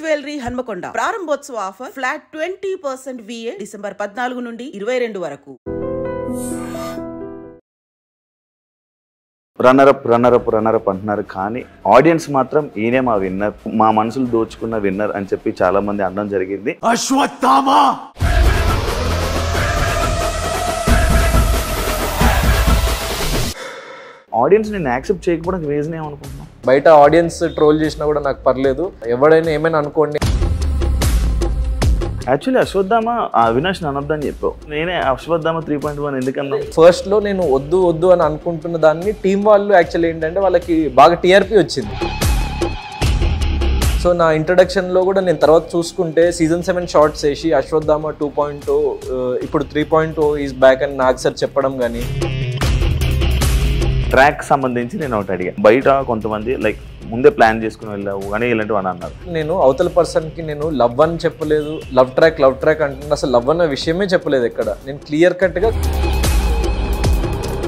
Jewellery Hanamkonda ప్రారంభోత్సవ offer flat 20% VA December 14 నుండి 22 వరకు. రన్నరప్ అంటున్నారు కానీ ఆడియన్స్ మాత్రం ఈయనే మా విన్నర్, మా మనసులు దోచుకున్న విన్నర్ అని చెప్పి చాలా మంది అనడం జరిగింది. అశ్వత్థామ ఆడియన్స్ నేను యాక్సెప్ట్ చేయకపోవడానికి రీజన్ ఏమనుకుంటున్నాను? బయట ఆడియన్స్ ట్రోల్ చేసినా కూడా నాకు పర్లేదు, ఎవడైనా ఏమైనా అనుకోండి. యాక్చువల్లీ అశ్వత్థామ అవినాష్ అనొద్దని చెప్పావు, నేనే అశ్వత్థామ 3.1 ఎందుకన్నా. ఫస్ట్ లో నేను వద్దు అని అనుకుంటున్న దాన్ని టీం వాళ్ళు యాక్చువల్లీ ఏంటంటే వాళ్ళకి బాగా టీఆర్పీ వచ్చింది. సో నా ఇంట్రడక్షన్లో కూడా నేను తర్వాత చూసుకుంటే సీజన్ 7 షార్ట్స్ వేసి అశ్వత్థామ 2.0 ఇప్పుడు 3.0 ఈజ్ బ్యాక్ అని నాకు సార్ చెప్పడం కానీ. ట్రాక్ సంబంధించి నేను ఒకటి అడిగా, బయట కొంతమంది లైక్ ముందే ప్లాన్ చేసుకుని వెళ్ళావు కానీ ఇలాంటివి అని అన్నారు. నేను అవతల పర్సన్కి నేను లవ్ అని చెప్పలేదు, లవ్ ట్రాక్ అంటున్నా, అసలు లవ్ అన్న విషయమే చెప్పలేదు ఎక్కడ. నేను క్లియర్ కట్గా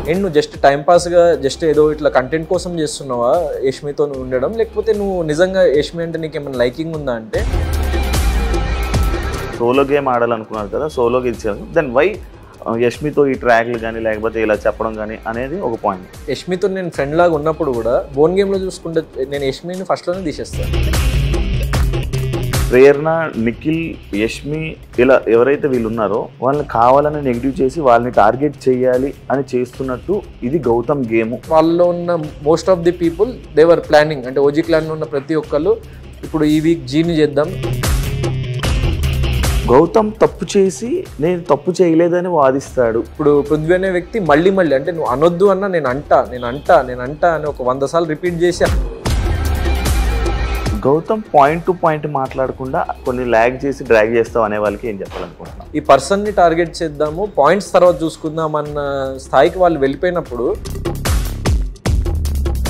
ఏంటి నువ్వు జస్ట్ టైంపాస్గా జస్ట్ ఏదో ఇట్లా కంటెంట్ కోసం చేస్తున్నావా యష్మితో ఉండడం, లేకపోతే నువ్వు నిజంగా యష్మి అంటే నీకు ఏమైనా లైకింగ్ ఉందా అంటే. సోలో గేమ్ ఆడాలనుకున్నారు కదా, సోలో గెలిచారు, దెన్ వై యష్మితో ఈ ట్రాక్లు కానీ లేకపోతే ఇలా చెప్పడం కానీ అనేది ఒక పాయింట్. యష్మితో నేను ఫ్రెండ్ లాగా ఉన్నప్పుడు కూడా బోన్ గేమ్లో చూసుకుంటే నేను యష్మిని ఫస్ట్లోనే తీసేస్తాను. ప్రేరణ, నిఖిల్, యష్మి ఇలా ఎవరైతే వీళ్ళు ఉన్నారో వాళ్ళని కావాలని నెగిటివ్ చేసి వాళ్ళని టార్గెట్ చేయాలి అని చేస్తున్నట్టు ఇది గౌతమ్ గేమ్. వాళ్ళలో ఉన్న most of the people they were planning, అంటే ఓజీ క్లాన్లో ఉన్న ప్రతి ఒక్కళ్ళు ఇప్పుడు ఈ వీక్ జీని చేద్దాం. గౌతమ్ తప్పు చేసి నేను తప్పు చేయలేదని వాదిస్తాడు. ఇప్పుడు పృథ్వీ అనే వ్యక్తి మళ్ళీ అంటే నువ్వు అనొద్దు అన్నా నేను అంటా అని ఒక 100 సార్లు రిపీట్ చేసి. గౌతమ్ పాయింట్ టు పాయింట్ మాట్లాడకుండా కొన్ని ల్యాగ్ చేసి డ్రాగ్ చేస్తావు అనే వాళ్ళకి ఏం చెప్పాలనుకుంటున్నాను? ఈ పర్సన్ని టార్గెట్ చేద్దాము, పాయింట్స్ తర్వాత చూసుకుందాం అన్న స్థాయికి వాళ్ళు వెళ్ళిపోయినప్పుడు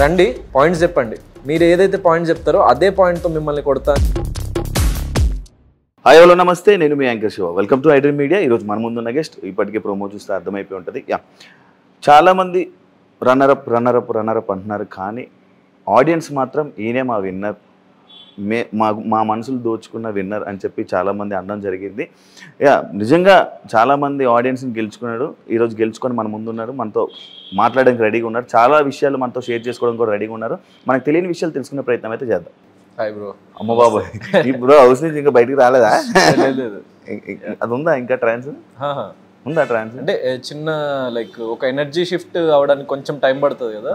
రండి పాయింట్స్ చెప్పండి, మీరు ఏదైతే పాయింట్ చెప్తారో అదే పాయింట్తో మిమ్మల్ని కొడతా. హాయ్ హలో నమస్తే, నేను మీ anchor Shiva, welcome to iDream Media. ఈరోజు మన ముందున్న గెస్ట్ ఇప్పటికే ప్రోమో చూస్తే అర్థమైపోయి ఉంటుంది. చాలామంది రన్నరప్ అంటున్నారు కానీ ఆడియన్స్ మాత్రం ఈయనే మా విన్నర్, మా మనసులు దోచుకున్న విన్నర్ అని చెప్పి చాలామంది అనడం జరిగింది. నిజంగా చాలామంది ఆడియన్స్ని గెలుచుకున్నాడు, ఈరోజు గెలుచుకొని మన ముందున్నారు, మనతో మాట్లాడడానికి రెడీగా ఉన్నారు, చాలా విషయాలు మనతో షేర్ చేసుకోవడం కూడా రెడీగా ఉన్నారు. మనకు తెలియని విషయాలు తెలుసుకునే ప్రయత్నం అయితే చేద్దాం. Hi bro. అమ్మ బాబాయ్, ఇప్పుడు హౌస్ నుంచి ఇంకా బయటికి రాలేదా? అది ఉందా ఇంకా ట్రాన్స్ ఉందా? ట్రాన్స్ అంటే చిన్న లైక్ ఒక ఎనర్జీ షిఫ్ట్ అవడానికి కొంచెం టైం పడుతుంది కదా,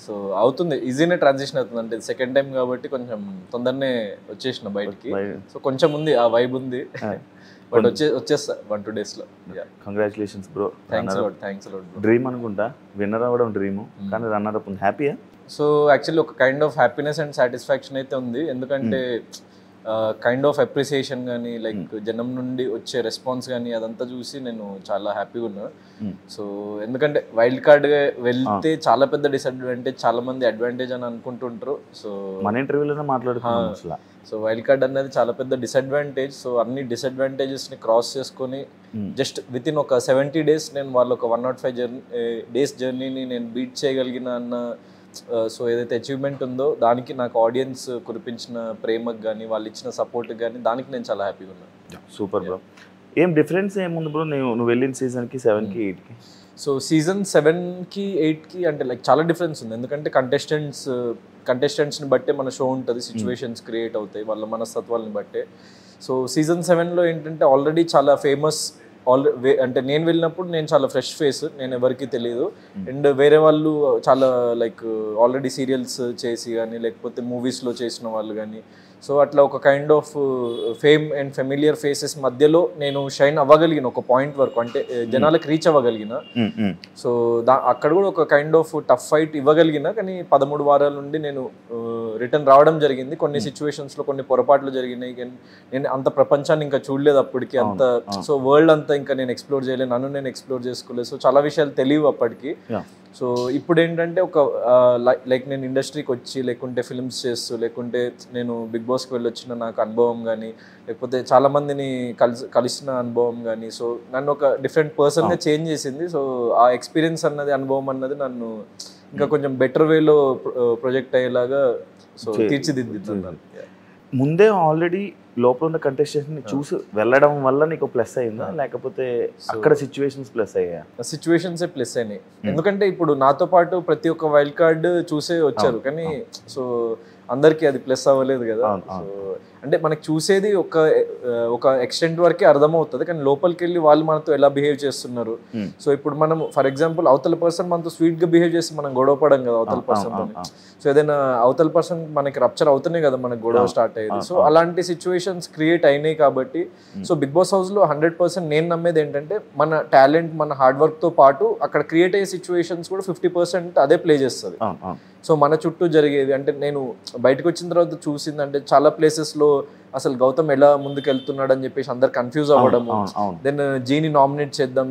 సో అవుతుంది, ఈజీనే ట్రాన్సిషన్ అవుతుంది. అంటే సెకండ్ టైం కాబట్టి కొంచెం తొందరనే వచ్చేసిన బయటికి, సో కొంచెం ఉంది ఆ వైబ్ ఉంది, బట్ వచ్చేస్తా 1-2 డేస్లో. Congratulations bro. Thanks bro. Dream అనుకుంటా విన్నర్ అవ్వడం డ్రీము, కానీ రన్నర్ అప్ ఉంది. హ్యాపీయా? సో యాక్చువల్లీ ఒక kind of happiness and satisfaction అయితే ఉంది, ఎందుకంటే కైండ్ ఆఫ్ అప్రిసియేషన్ కానీ లైక్ జనం నుండి వచ్చే రెస్పాన్స్ కానీ అదంతా చూసి నేను చాలా హ్యాపీగా ఉన్నా. సో ఎందుకంటే వైల్డ్ కార్డ్గా వెళ్తే చాలా పెద్ద డిసడ్వాంటేజ్, చాలా మంది అడ్వాంటేజ్ అని అనుకుంటుంటారు. సో మన ఇంటర్వ్యూలోనే మాట్లాడుతున్నాం. సో వైల్డ్ కార్డ్ అనేది చాలా పెద్ద డిసడ్వాంటేజ్. సో అన్ని డిసడ్వాంటేజెస్ని క్రాస్ చేసుకొని జస్ట్ విత్ ఇన్ ఒక 70 days నేను వాళ్ళు ఒక 105 days జర్నీని నేను బీట్ చేయగలిగిన అన్న సో ఏదైతే అచీవ్మెంట్ ఉందో దానికి నాకు ఆడియన్స్ కురిపించిన ప్రేమకు కానీ వాళ్ళు ఇచ్చిన సపోర్ట్కి కానీ దానికి నేను చాలా హ్యాపీగా ఉన్నాను. Super bro. ఏం డిఫరెన్స్ ఏముంది బ్రో నువ్వు వెళ్ళిన సీజన్కి 7కి 8కి? సో సీజన్ 7కి 8కి అంటే లైక్ చాలా డిఫరెన్స్ ఉంది, ఎందుకంటే కంటెస్టెంట్స్ని బట్టే మన షో ఉంటుంది, సిచ్యువేషన్స్ క్రియేట్ అవుతాయి వాళ్ళ మనస్తత్వాలని బట్టే. సో సీజన్ 7లో ఏంటంటే ఆల్రెడీ చాలా ఫేమస్, అంటే నేను వెళ్ళినప్పుడు నేను చాలా ఫ్రెష్ ఫేస్, నేను ఎవరికి తెలియదు, అండ్ వేరే వాళ్ళు చాలా లైక్ ఆల్రెడీ సీరియల్స్ చేసి కానీ లేకపోతే మూవీస్లో చేసిన వాళ్ళు కానీ, సో అట్లా ఒక kind of fame and familiar faces మధ్యలో నేను షైన్ అవ్వగలిగిన ఒక పాయింట్ వరకు, అంటే జనాలకు రీచ్ అవ్వగలిగిన. సో అక్కడ కూడా ఒక కైండ్ ఆఫ్ టఫ్ ఫైట్ ఇవ్వగలిగిన, కానీ 13 వారాల నుండి నేను రిటర్న్ రావడం జరిగింది. కొన్ని సిచ్యువేషన్స్లో కొన్ని పొరపాట్లు జరిగినాయి, నేను అంత ప్రపంచాన్ని ఇంకా చూడలేదు అప్పటికి అంత, సో వరల్డ్ అంతా ఇంకా నేను ఎక్స్ప్లోర్ చేయలేదు, నన్ను నేను ఎక్స్ప్లోర్ చేసుకోలేదు, సో చాలా విషయాలు తెలియవు అప్పటికి. సో ఇప్పుడు ఏంటంటే ఒక లైక్ నేను ఇండస్ట్రీకి వచ్చి లేకుంటే ఫిల్మ్స్ చేస్తూ లేకుంటే నేను బిగ్ బాస్కి వెళ్ళొచ్చిన నాకు అనుభవం కానీ లేకపోతే చాలామందిని కలిసిన అనుభవం కానీ, సో నన్ను ఒక డిఫరెంట్ పర్సన్గా చేంజ్ చేసింది. సో ఆ ఎక్స్పీరియన్స్ అన్నది, అనుభవం అన్నది నన్ను ఇంకా కొంచెం బెటర్ వేలో ప్రొజెక్ట్ అయ్యేలాగా సో తీర్చిదిద్దుతున్నాను. ముందే ఆల్రెడీ లోపల ఉన్న కంటెస్టెంట్స్ ని చూసి వెళ్ళడం వల్ల నీకు ప్లస్ అయిందా లేకపోతే అక్కడ సిచ్యువేషన్స్ ప్లస్ అయ్యా? సిచ్యువేషన్స్ ప్లస్ అయినాయి, ఎందుకంటే ఇప్పుడు నాతో పాటు ప్రతి ఒక్క వైల్డ్ కార్డ్ చూసే వచ్చారు, కానీ సో అందరికి అది ప్లస్ అవ్వలేదు కదా. సో అంటే మనకి చూసేది ఒక ఎక్స్టెంట్ వరకే అర్థమవుతుంది, కానీ లోపలికి వెళ్ళి వాళ్ళు మనతో ఎలా బిహేవ్ చేస్తున్నారు. సో ఇప్పుడు మనం ఫర్ ఎగ్జాంపుల్ అవతల పర్సన్ మనతో స్వీట్ గా బిహేవ్ చేసి మనం గొడవ పడం కదా అవతల పర్సన్ తో. సో ఏదైనా అవతల పర్సన్ మనకి రప్చర్ అవుతున్నాయి కదా మనకి గొడవ స్టార్ట్ అయ్యేది. సో అలాంటి సిచ్యువేషన్స్ క్రియేట్ అయినాయి కాబట్టి సో బిగ్ బాస్ హౌస్ లో 100% నేను నమ్మేది ఏంటంటే మన టాలెంట్ మన హార్డ్ వర్క్ తో పాటు అక్కడ క్రియేట్ అయ్యే సిచ్యువేషన్స్ కూడా 50% అదే ప్లే చేస్తుంది. సో మన చుట్టూ జరిగేది అంటే నేను బయటకు వచ్చిన తర్వాత చూసింది అంటే చాలా ప్లేసెస్లో అసలు గౌతమ్ ఎలా ముందుకు వెళ్తున్నాడు అని చెప్పేసి అందరు కన్ఫ్యూజ్ అవ్వడము. దెన్ జీని నామినేట్ చేద్దాం,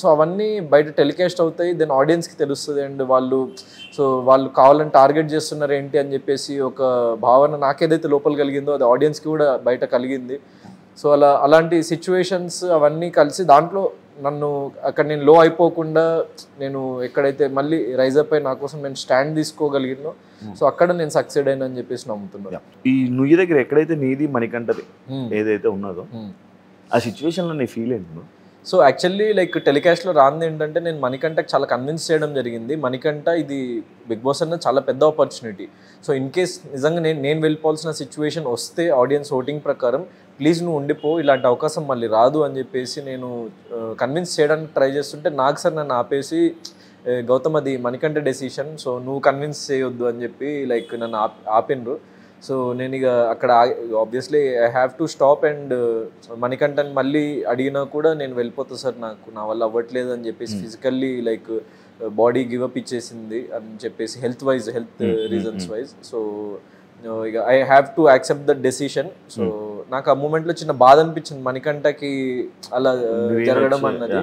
సో అవన్నీ బయట టెలికాస్ట్ అవుతాయి, దెన్ ఆడియన్స్కి తెలుస్తుంది. అండ్ వాళ్ళు కావాలని టార్గెట్ చేస్తున్నారు ఏంటి అని చెప్పేసి ఒక భావన నాకేదైతే లోపల కలిగిందో అది ఆడియన్స్కి కూడా బయట కలిగింది. సో అలాంటి సిచ్యువేషన్స్ అవన్నీ కలిసి దాంట్లో నన్ను అక్కడ నేను లో అయిపోకుండా నేను ఎక్కడైతే మళ్ళీ రైజ్ అప్ అయి నా కోసం నేను స్టాండ్ తీసుకోగలిగినో సో అక్కడ నేను సక్సెడ్ అయినా అని చెప్పేసి నమ్ముతున్నాను. ఈ నుయ్యి దగ్గర ఎక్కడైతే నీది మణికంఠది ఏదైతే ఉన్నదో ఆ సిచ్యువేషన్లో నీ ఫీల్ ఏంటి? సో యాక్చువల్లీ లైక్ టెలికాస్ట్లో రాంది ఏంటంటే నేను మణికంఠకి చాలా కన్విన్స్ చేయడం జరిగింది. మణికంఠ ఇది బిగ్ బాస్ అన్న చాలా పెద్ద ఆపర్చునిటీ. సో ఇన్ కేస్ నిజంగా నేను వెళ్ళిపోవాల్సిన సిచ్యువేషన్ వస్తే ఆడియన్స్ ఓటింగ్ ప్రకారం ప్లీజ్ నువ్వు ఉండిపో, ఇలాంటి అవకాశం మళ్ళీ రాదు అని చెప్పేసి నేను కన్విన్స్ చేయడానికి ట్రై చేస్తుంటే నాకు సార్ నన్ను ఆపేసి గౌతమ్ అది మణికంఠ డెసిషన్, సో నువ్వు కన్విన్స్ చేయొద్దు అని చెప్పి లైక్ నన్ను ఆపినరు. సో నేను ఇక అక్కడ obviously I have to stop. And మణికంఠని మళ్ళీ అడిగినా కూడా నేను వెళ్ళిపోతా సార్, నా వల్ల అవ్వట్లేదు అని చెప్పేసి ఫిజికల్లీ లైక్ బాడీ గివప్ ఇచ్చేసింది అని చెప్పేసి హెల్త్ రీజన్స్ వైజ్. సో ఇక I have to accept the decision. So నాకు ఆ మూమెంట్లో చిన్న బాధ అనిపించింది మణికంఠకి అలా జరగడం అన్నది.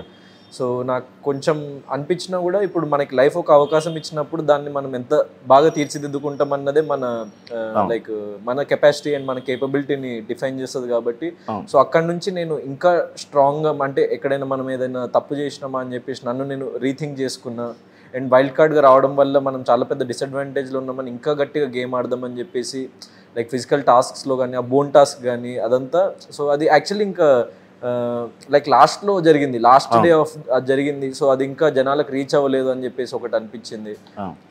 సో నాకు కొంచెం అనిపించినా కూడా ఇప్పుడు మనకి లైఫ్ ఒక అవకాశం ఇచ్చినప్పుడు దాన్ని మనం ఎంత బాగా తీర్చిదిద్దుకుంటాం అన్నదే మన లైక్ మన కెపాసిటీ అండ్ మన కేపబిలిటీని డిఫైన్ చేస్తుంది కాబట్టి సో అక్కడ నుంచి నేను ఇంకా స్ట్రాంగ్గా అంటే ఎక్కడైనా మనం ఏదైనా తప్పు చేసినామా అని చెప్పేసి నన్ను నేను రీథింక్ చేసుకున్నా. అండ్ వైల్డ్ కార్డ్గా రావడం వల్ల మనం చాలా పెద్ద డిసడ్వాంటేజ్లో ఉన్నామని ఇంకా గట్టిగా గేమ్ ఆడదామని చెప్పేసి లైక్ ఫిజికల్ టాస్క్స్లో కానీ ఆ బోన్ టాస్క్ కానీ అదంతా. సో అది యాక్చువల్లీ ఇంకా లైక్ లాస్ట్లో జరిగింది, లాస్ట్ డే ఆఫ్ అది జరిగింది. సో అది ఇంకా జనాలకు రీచ్ అవ్వలేదు అని చెప్పేసి ఒకటి అనిపించింది.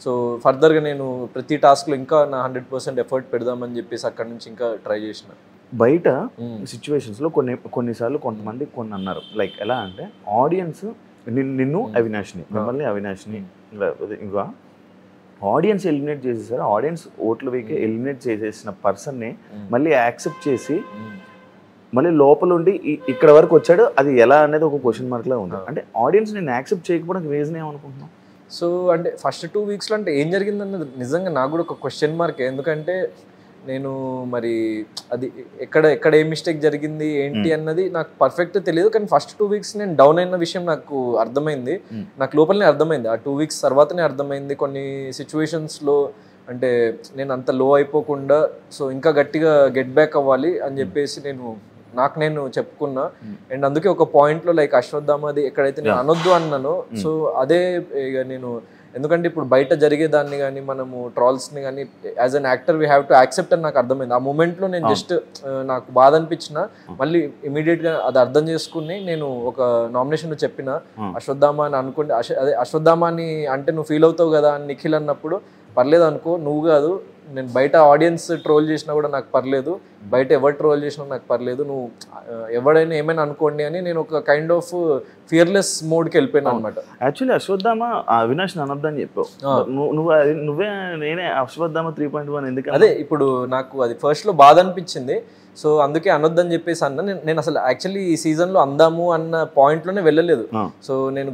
సో ఫర్దర్గా నేను ప్రతి టాస్క్లో ఇంకా నా 100% ఎఫర్ట్ పెడదామని చెప్పేసి అక్కడ నుంచి ఇంకా ట్రై చేసిన. బయట సిచ్యువేషన్స్లో కొన్నిసార్లు కొంతమంది కొన్ని అన్నారు లైక్ ఎలా అంటే ఆడియన్స్ నిన్ను అవినాష్ని మిమ్మల్ని అవినాష్ని ఇంకా ఆడియన్స్ ఎలిమినేట్ చేసేసారు, ఆడియన్స్ ఓట్లు వేకే ఎలిమినేట్ చేసేసిన పర్సన్ని మళ్ళీ యాక్సెప్ట్ చేసి మళ్ళీ లోపల ఉండి ఇక్కడ వరకు వచ్చాడు, అది ఎలా అనేది ఒక క్వశ్చన్ మార్క్లా ఉంది. అంటే ఆడియన్స్ నేను యాక్సెప్ట్ చేయకపోవడానికి రీజన్ ఏమనుకుంటున్నాను? సో అంటే ఫస్ట్ 2 వీక్స్లో అంటే ఏం జరిగిందన్నది నిజంగా నాకు కూడా ఒక క్వశ్చన్ మార్క్. ఎందుకంటే నేను మరి అది ఎక్కడ ఏ మిస్టేక్ జరిగింది ఏంటి అన్నది నాకు పర్ఫెక్ట్ తెలియదు, కానీ ఫస్ట్ 2 వీక్స్ నేను డౌన్ అయిన విషయం నాకు అర్థమైంది, నాకు లోపలనే అర్థమైంది. ఆ 2 వీక్స్ తర్వాతనే అర్థమైంది కొన్ని సిచ్యువేషన్స్లో అంటే నేను అంత లో అయిపోకుండా సో ఇంకా గట్టిగా గెట్ బ్యాక్ అవ్వాలి అని చెప్పేసి నేను చెప్పుకున్నా. అండ్ అందుకే ఒక పాయింట్లో లైక్ అశ్వత్థామది ఎక్కడైతే నేను అనొద్దు అన్నాను సో అదే ఇక నేను ఎందుకంటే ఇప్పుడు బయట జరిగేదాన్ని కానీ మనము ట్రాల్స్ని కానీ as an actor we have to accept అని నాకు అర్థమైంది. ఆ మూమెంట్లో నేను జస్ట్ నాకు బాధ అనిపించిన మళ్ళీ ఇమీడియట్గా అది అర్థం చేసుకుని నేను ఒక నామినేషన్లో చెప్పిన అశ్వత్థామ అని అనుకుంటే అదే అశ్వత్థామాని అంటే నువ్వు ఫీల్ అవుతావు కదా అని నిఖిల్ అన్నప్పుడు పర్లేదు అనుకో, నువ్వు కాదు నేను బయట ఆడియన్స్ ట్రోల్ చేసినా కూడా నాకు పర్లేదు, బయట ఎవరు ట్రోల్ చేసినా నాకు పర్లేదు, నువ్వు ఎవడైనా ఏమైనా అనుకోండి అని నేను ఒక కైండ్ ఆఫ్ ఫియర్లెస్ మోడ్కి వెళ్ళిపోయాను అనమాట. యాక్చువల్లీ అశ్వత్థామ అవినాష్ అనొద్దని చెప్పావు, నువ్వే నేనే అశ్వత్థామ 3.1 ఎందుకు అదే ఇప్పుడు నాకు అది ఫస్ట్లో బాధ అనిపించింది. సో అందుకే అనొద్దని చెప్పేసి అన్న నేను అసలు యాక్చువల్లీ ఈ సీజన్లో అందాము అన్న పాయింట్లోనే వెళ్ళలేదు. సో నేను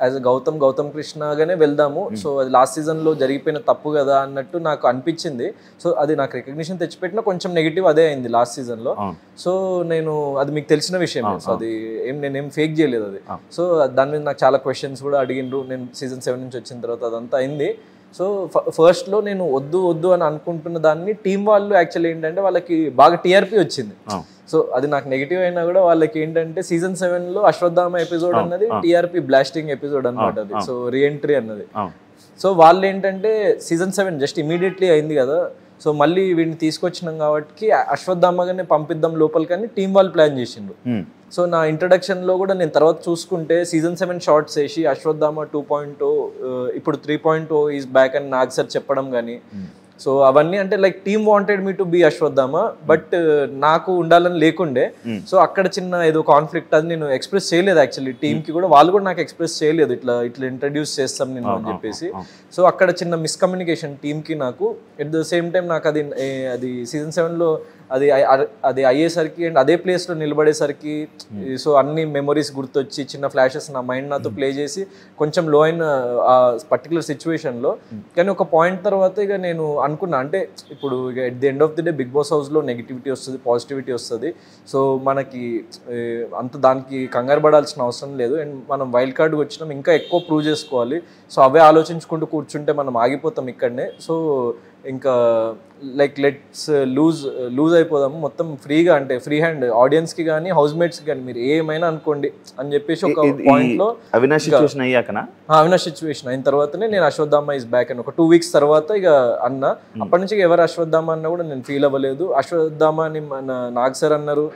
యాజ్ గౌతమ్ కృష్ణగానే వెళ్దాము, సో అది లాస్ట్ సీజన్లో జరిగిపోయిన తప్పు కదా అన్నట్టు నాకు అనిపించింది. సో అది నాకు రికగ్నిషన్ తెచ్చిపెట్టిన కొంచెం నెగిటివ్ అదే అయింది లాస్ట్ సీజన్లో. సో నేను అది మీకు తెలిసిన విషయం, సో అది నేనేం ఫేక్ చేయలేదు అది. సో దాని మీద నాకు చాలా క్వశ్చన్స్ కూడా అడిగిండ్రు నేను సీజన్ 7 నుంచి వచ్చిన తర్వాత, అదంతా అయింది. సో ఫస్ట్లో నేను వద్దు అని అనుకుంటున్న దాన్ని టీం వాళ్ళు యాక్చువల్లీ ఏంటంటే వాళ్ళకి బాగా టీఆర్పీ వచ్చింది. సో అది నాకు నెగిటివ్ అయినా కూడా వాళ్ళకి ఏంటంటే సీజన్ 7లో అశ్వత్థామ ఎపిసోడ్ అన్నది టీఆర్పీ బ్లాస్టింగ్ ఎపిసోడ్ అనమాట అది, సో రీఎంట్రీ అన్నది. సో వాళ్ళు ఏంటంటే సీజన్ 7 జస్ట్ ఇమీడియట్లీ అయింది కదా, సో మళ్ళీ వీడిని తీసుకొచ్చినాం కాబట్టి అశ్వత్థామగానే పంపిద్దాం లోపలికి అని టీం వాళ్ళు ప్లాన్ చేసిండ్రు. సో నా ఇంట్రడక్షన్లో కూడా నేను తర్వాత చూసుకుంటే సీజన్ 7 షార్ట్స్ వేసి అశ్వత్థామ 2.0 ఇప్పుడు 3.0 ఈజ్ బ్యాక్ అని నాకు సార్ చెప్పడం కానీ, సో అవన్నీ అంటే like team wanted me to be Ashwatthama, but నాకు ఉండాలని లేకుండే. సో అక్కడ చిన్న ఏదో కాన్ఫ్లిక్ట్ అది నేను ఎక్స్ప్రెస్ చేయలేదు యాక్చువల్లీ టీమ్కి కూడా, వాళ్ళు కూడా నాకు ఎక్స్ప్రెస్ చేయలేదు ఇట్లా ఇంట్రడ్యూస్ చేస్తాం నేను అని చెప్పేసి. సో అక్కడ చిన్న మిస్కమ్యూనికేషన్ టీమ్కి నాకు. ఎట్ ద సేమ్ టైం నాకు అది సీజన్ 7లో అది అయ్యేసరికి అండ్ అదే ప్లేస్లో నిలబడేసరికి సో అన్ని మెమొరీస్ గుర్తొచ్చి చిన్న ఫ్లాషెస్ నా మైండ్ నాతో ప్లే చేసి కొంచెం లో అయిన ఆ పర్టికులర్ సిచ్యువేషన్లో. కానీ ఒక పాయింట్ తర్వాత ఇక నేను అనుకున్నా అంటే ఇప్పుడు ఇక at the end of the day big boss హౌస్లో నెగిటివిటీ వస్తుంది, పాజిటివిటీ వస్తుంది. సో మనకి అంత దానికి కంగారు పడాల్సిన అవసరం లేదు. అండ్ మనం వైల్డ్ కార్డ్కి వచ్చినాం, ఇంకా ఎక్కువ ప్రూవ్ చేసుకోవాలి. సో అవే ఆలోచించుకుంటూ కూర్చుంటే మనం ఆగిపోతాం ఇక్కడనే. సో ఇంకా లైక్ లెట్స్ లూజ్ అయిపోదాము మొత్తం ఫ్రీగా, అంటే ఫ్రీ హ్యాండ్ ఆడియన్స్కి కానీ హౌస్ మేట్స్కి కానీ మీరు ఏమైనా అనుకోండి అని చెప్పేసి ఒక పాయింట్లో అవినాష్ సిచ్యువేషన్ అయ్యాకనా, అవినాష్ సిచ్యువేషన్ అయిన తర్వాతనే నేను అశ్వత్థామ ఇస్ బ్యాక్ అని ఒక 2 weeks తర్వాత ఇక అన్న. అప్పటి నుంచి ఎవరు అశ్వత్థామ అన్నా కూడా నేను ఫీల్ అవ్వలేదు. అశ్వత్థామ అని మన నాగ్ సార్ అన్నారు,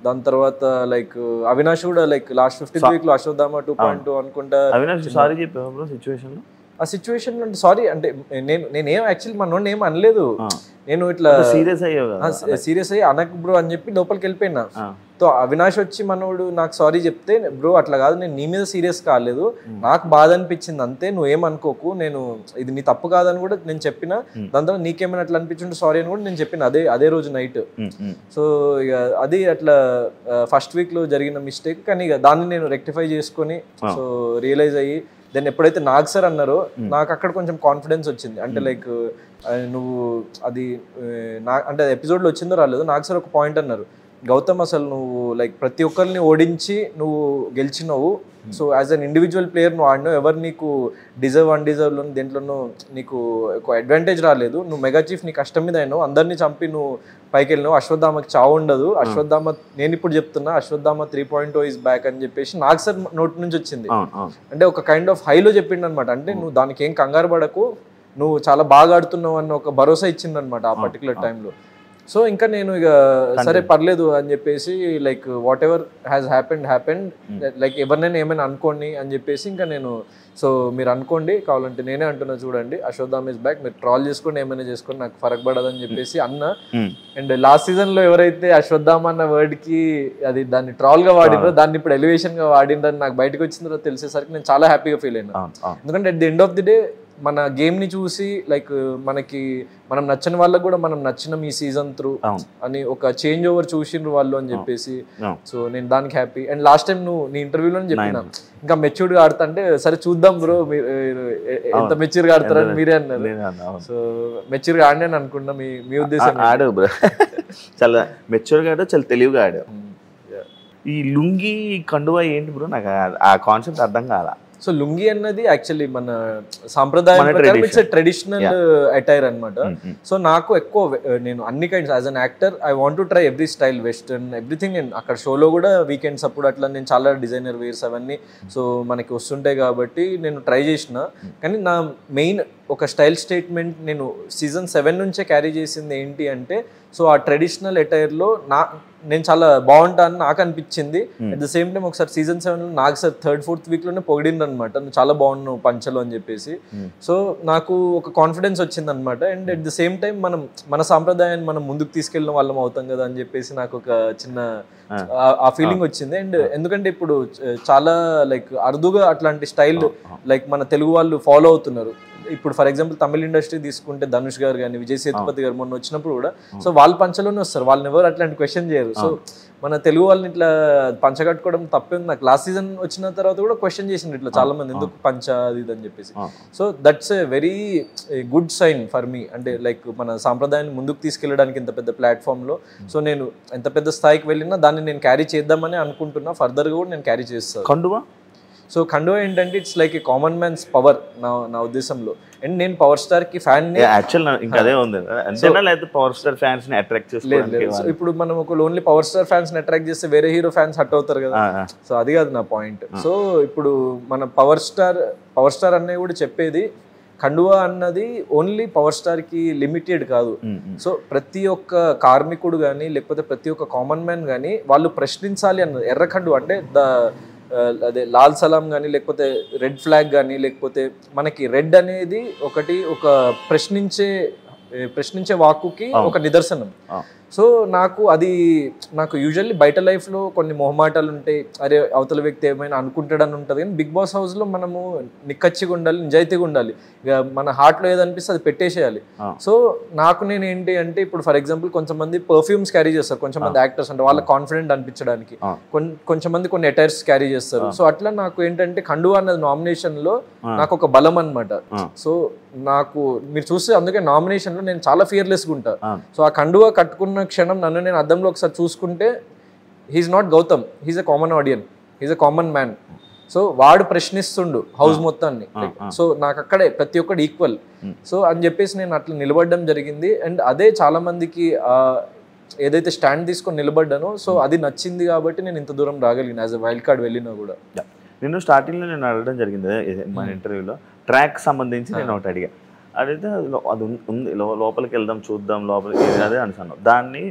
దాని తర్వాత లైక్ అవినాష్ కూడా లైక్ లాస్ట్ 15th week లో అశ్వత్థామ 2.0 అనుకుంటా. అవినాష్ సారీ చెప్పావు సిచ్యువేషన్ లో? ఆ సిచ్యువేషన్ అంటే సారీ అంటే నేనేం యాక్చువల్లీ మనోడిని ఏం అనలేదు, నేను ఇట్లా సీరియస్ అయ్యి అనకు బ్రో అని చెప్పి లోపలికి వెళ్ళిపోయినా. సో అవినాష్ వచ్చి మనోడు నాకు సారీ చెప్తే, బ్రో అట్లా కాదు, నేను నీ మీద సీరియస్ కాలేదు, నాకు బాధ అనిపించింది అంతే, నువ్వేమనుకోకు, నేను ఇది నీ తప్పు కాదని కూడా నేను చెప్పిన. దాని తర్వాత నీకేమైనా అట్లా అనిపించుంటే సారీ అని కూడా నేను చెప్పిన అదే రోజు నైట్. సో ఇక అది అట్లా ఫస్ట్ వీక్లో జరిగిన మిస్టేక్, కానీ ఇక దాన్ని నేను రెక్టిఫై చేసుకొని సో రియలైజ్ అయ్యి దెన్ ఎప్పుడైతే నాగ్ సార్ అన్నారో నాకు అక్కడ కొంచెం కాన్ఫిడెన్స్ వచ్చింది. అంటే లైక్ నువ్వు అది అంటే ఎపిసోడ్లో వచ్చిందో రాలేదో నాగ్ సార్ ఒక పాయింట్ అన్నారు, గౌతమ్ అసలు నువ్వు లైక్ ప్రతి ఒక్కరిని ఓడించి నువ్వు గెలిచినావు, so as an individual player నువ్వు ఆడినావు, ఎవరు నీకు అన్డిజర్వ్లో దేంట్లోనూ నీకు ఒక అడ్వాంటేజ్ రాలేదు, నువ్వు మెగా చీఫ్ నీ కష్టం మీద అయినావు, అందరినీ చంపి నువ్వు పైకి వెళ్ళినావు, అశ్వత్థామకి చావు ఉండదు, అశ్వత్థామ నేను ఇప్పుడు చెప్తున్నా అశ్వత్థామ 3.0 ఈజ్ బ్యాక్ అని చెప్పేసి నాగ్ సార్ నోట్ నుంచి వచ్చింది. అంటే ఒక కైండ్ ఆఫ్ హైలో చెప్పిండు అనమాట, అంటే నువ్వు దానికి ఏం కంగారు పడకు, నువ్వు చాలా బాగా ఆడుతున్నావు అన్న ఒక భరోసా ఇచ్చిందనమాట ఆ పర్టికులర్ టైంలో. సో ఇంకా నేను ఇక సరే పర్లేదు అని చెప్పేసి like what ever has happened like ఎవరినైనా ఏమైనా అనుకోండి అని చెప్పేసి ఇంకా నేను సో మీరు అనుకోండి కావాలంటే నేనే అంటున్నా చూడండి అశ్వత్థామ ఇస్ బ్యాక్, మీరు ట్రాల్ చేసుకోండి ఏమైనా చేసుకోండి నాకు ఫరక్ పడదని చెప్పేసి అన్న. అండ్ లాస్ట్ సీజన్ లో ఎవరైతే అశ్వత్థామ అన్న వర్డ్ కి అది దాన్ని ట్రాల్ గా వాడినో దాన్ని ఇప్పుడు ఎలివేషన్ గా వాడిందని నాకు బయటకు వచ్చిన తర్వాత తెలిసేసరికి నేను చాలా హ్యాపీగా ఫీల్ అయినా. ఎందుకంటే at the end of the day మన గేమ్ ని చూసి లైక్ మనం నచ్చని వాళ్ళకు కూడా మనం నచ్చిన ఈ సీజన్ త్రూ అని ఒక చేంజ్ ఓవర్ చూసిండ్రు వాళ్ళు అని చెప్పేసి సో నేను దానికి హ్యాపీ. అండ్ లాస్ట్ టైం నువ్వు నీ ఇంటర్వ్యూలో చెప్పినా ఇంకా మెచ్యూర్డ్ గా ఆడతా అంటే సరే చూద్దాం బ్రో ఎంత మెచ్యూర్ గా ఆడతారని మీరే అన్నారు. సో మెచ్యూర్ గా ఆడినాను అనుకున్నా మీ ఉద్దేశం? ఆడావు బ్రో, చాలా మెచ్యూర్ గా ఆడావు, చాలా తెలివిగా ఆడావు. ఈ లుంగి కండువా ఏంటి బ్రో, నాకు ఆ కాన్సెప్ట్ అర్థం కాదా? సో లుంగి అన్నది యాక్చువల్లీ మన సాంప్రదాయం ప్రకారం ఇట్స్ ట్రెడిషనల్ అటైర్ అనమాట. సో నాకు ఎక్కువ నేను అన్ని kinds as an actor I want to try every style, western everything. నేను అక్కడ షోలో కూడా వీకెండ్స్ అప్పుడు అట్లా నేను చాలా డిజైనర్ వేర్స్ అవన్నీ సో మనకి వస్తుంటాయి కాబట్టి నేను ట్రై చేసిన. కానీ నా మెయిన్ ఒక స్టైల్ స్టేట్మెంట్ నేను సీజన్ 7 నుంచే క్యారీ చేసింది ఏంటి అంటే సో ఆ ట్రెడిషనల్ అటైర్లో నేను చాలా బాగుంటా అని నాకు అనిపించింది. అట్ ద సేమ్ టైం ఒకసారి సీజన్ 7లో నాకు సార్ 3rd 4th వీక్లోనే పొగిడింది అనమాట, నువ్వు చాలా బాగున్నావు పంచలు అని చెప్పేసి. సో నాకు ఒక కాన్ఫిడెన్స్ వచ్చింది అనమాట. And at the same time మన సాంప్రదాయాన్ని మనం ముందుకు తీసుకెళ్ళిన వాళ్ళం అవుతాం కదా అని చెప్పేసి నాకు ఒక చిన్న ఆ ఫీలింగ్ వచ్చింది. అండ్ ఎందుకంటే ఇప్పుడు చాలా లైక్ అరుదుగా అట్లాంటి స్టైల్ లైక్ మన తెలుగు వాళ్ళు ఫాలో అవుతున్నారు. ఇప్పుడు ఫర్ ఎగ్జాంపుల్ తమిళ ఇండస్ట్రీ తీసుకుంటే ధనుష్ గారు కానీ విజయ్ సేతుపతి గారు మొన్న వచ్చినప్పుడు కూడా సో వాళ్ళ పంచలోనే వస్తారు, వాళ్ళని ఎవరు అట్లాంటి క్వశ్చన్ చేయరు. సో మన తెలుగు వాళ్ళని ఇట్లా పంచ కట్టుకోవడం తప్పే ఉంది. నాకు లాస్ట్ సీజన్ వచ్చిన తర్వాత కూడా క్వశ్చన్ చేసిండ్రు ఇట్లా చాలా మంది, ఎందుకు పంచ అది అని చెప్పేసి. So that's a very good sign for me, అంటే లైక్ మన సాంప్రదాయాన్ని ముందుకు తీసుకెళ్ళడానికి ఇంత పెద్ద ప్లాట్ఫామ్లో సో నేను ఎంత పెద్ద స్థాయికి వెళ్ళినా దాన్ని నేను క్యారీ చేద్దామని అనుకుంటున్నా, ఫర్దర్గా కూడా నేను క్యారీ చేస్తాను. సో కండువా ఏంటంటే it's like a common man's power నా ఉద్దేశంలో. అండ్ నేను పవర్ స్టార్ కి ఫ్యాన్ ఇప్పుడు మనం ఒక only power star fans attract చేస్తే వేరే హీరో ఫ్యాన్స్ హట్ అవుతారు కదా. సో అది కాదు నా పాయింట్. సో ఇప్పుడు మన పవర్ స్టార్ అనే కూడా చెప్పేది కండువా అన్నది ఓన్లీ పవర్ స్టార్ కి లిమిటెడ్ కాదు. సో ప్రతి ఒక్క కార్మికుడు కానీ లేకపోతే ప్రతి ఒక్క కామన్ మ్యాన్ కానీ వాళ్ళు ప్రశ్నించాలి అన్నది. ఎర్ర కండువా అంటే అదే లాల్ సలాం కానీ లేకపోతే రెడ్ ఫ్లాగ్ కానీ లేకపోతే మనకి రెడ్ అనేది ఒక ప్రశ్నించే వాక్కుకి ఒక నిదర్శనం. సో నాకు యూజువల్లీ బయట లైఫ్లో కొన్ని మొహమాటాలు ఉంటాయి, అరే అవతల వ్యక్తి ఏమైనా అనుకుంటాడని ఉంటుంది. కానీ బిగ్ బాస్ హౌస్లో మనము నిక్కచ్చిగా ఉండాలి, నిజాయితీగా ఉండాలి. ఇక మన హార్ట్లో ఏదనిపిస్తే అది పెట్టేసేయాలి. సో నేను ఏంటి అంటే ఇప్పుడు ఫర్ ఎగ్జాంపుల్ కొంతమంది పర్ఫ్యూమ్స్ క్యారీ చేస్తారు, కొంతమంది యాక్టర్స్ అంటే వాళ్ళకి కాన్ఫిడెంట్ అనిపించడానికి, కొంతమంది కొన్ని అటైర్స్ క్యారీ చేస్తారు. సో అట్లా నాకు ఏంటంటే కండువా అన్నది నామినేషన్లో నాకు ఒక బలం అనమాట. సో నాకు మీరు చూస్తే అందుకే నామినేషన్లో నేను చాలా ఫియర్లెస్గా ఉంటా. సో ఆ కండువా కట్టుకున్న క్షణం నన్ను నేను అద్దంలో ఒకసారి చూసుకుంటే he's not Gautham, he's a common audience, he's a common man. So వాడు ప్రశ్నిస్తుండు హౌస్ మొత్తాన్ని. సో నాకు అక్కడే ప్రతి ఒక్కటి ఈక్వల్. సో అని చెప్పేసి నేను అట్లా నిలబడడం జరిగింది. అండ్ అదే చాలా మందికి ఏదైతే స్టాండ్ తీసుకొని నిలబడ్డానో సో అది నచ్చింది కాబట్టి నేను ఇంత దూరం రాగలిగిన యాజ్ ఎ వైల్డ్ కార్డ్ వెళ్ళినా కూడా. నేను స్టార్టింగ్లో నేను అడగడం జరిగింది మన ఇంటర్వ్యూలో ట్రాక్ సంబంధించి నేను ఒకటి అడిగా. అడిగితే అది ఉంది లోపలికి వెళ్దాం చూద్దాం లోపలికి అదే అనుకున్నాను. దాన్ని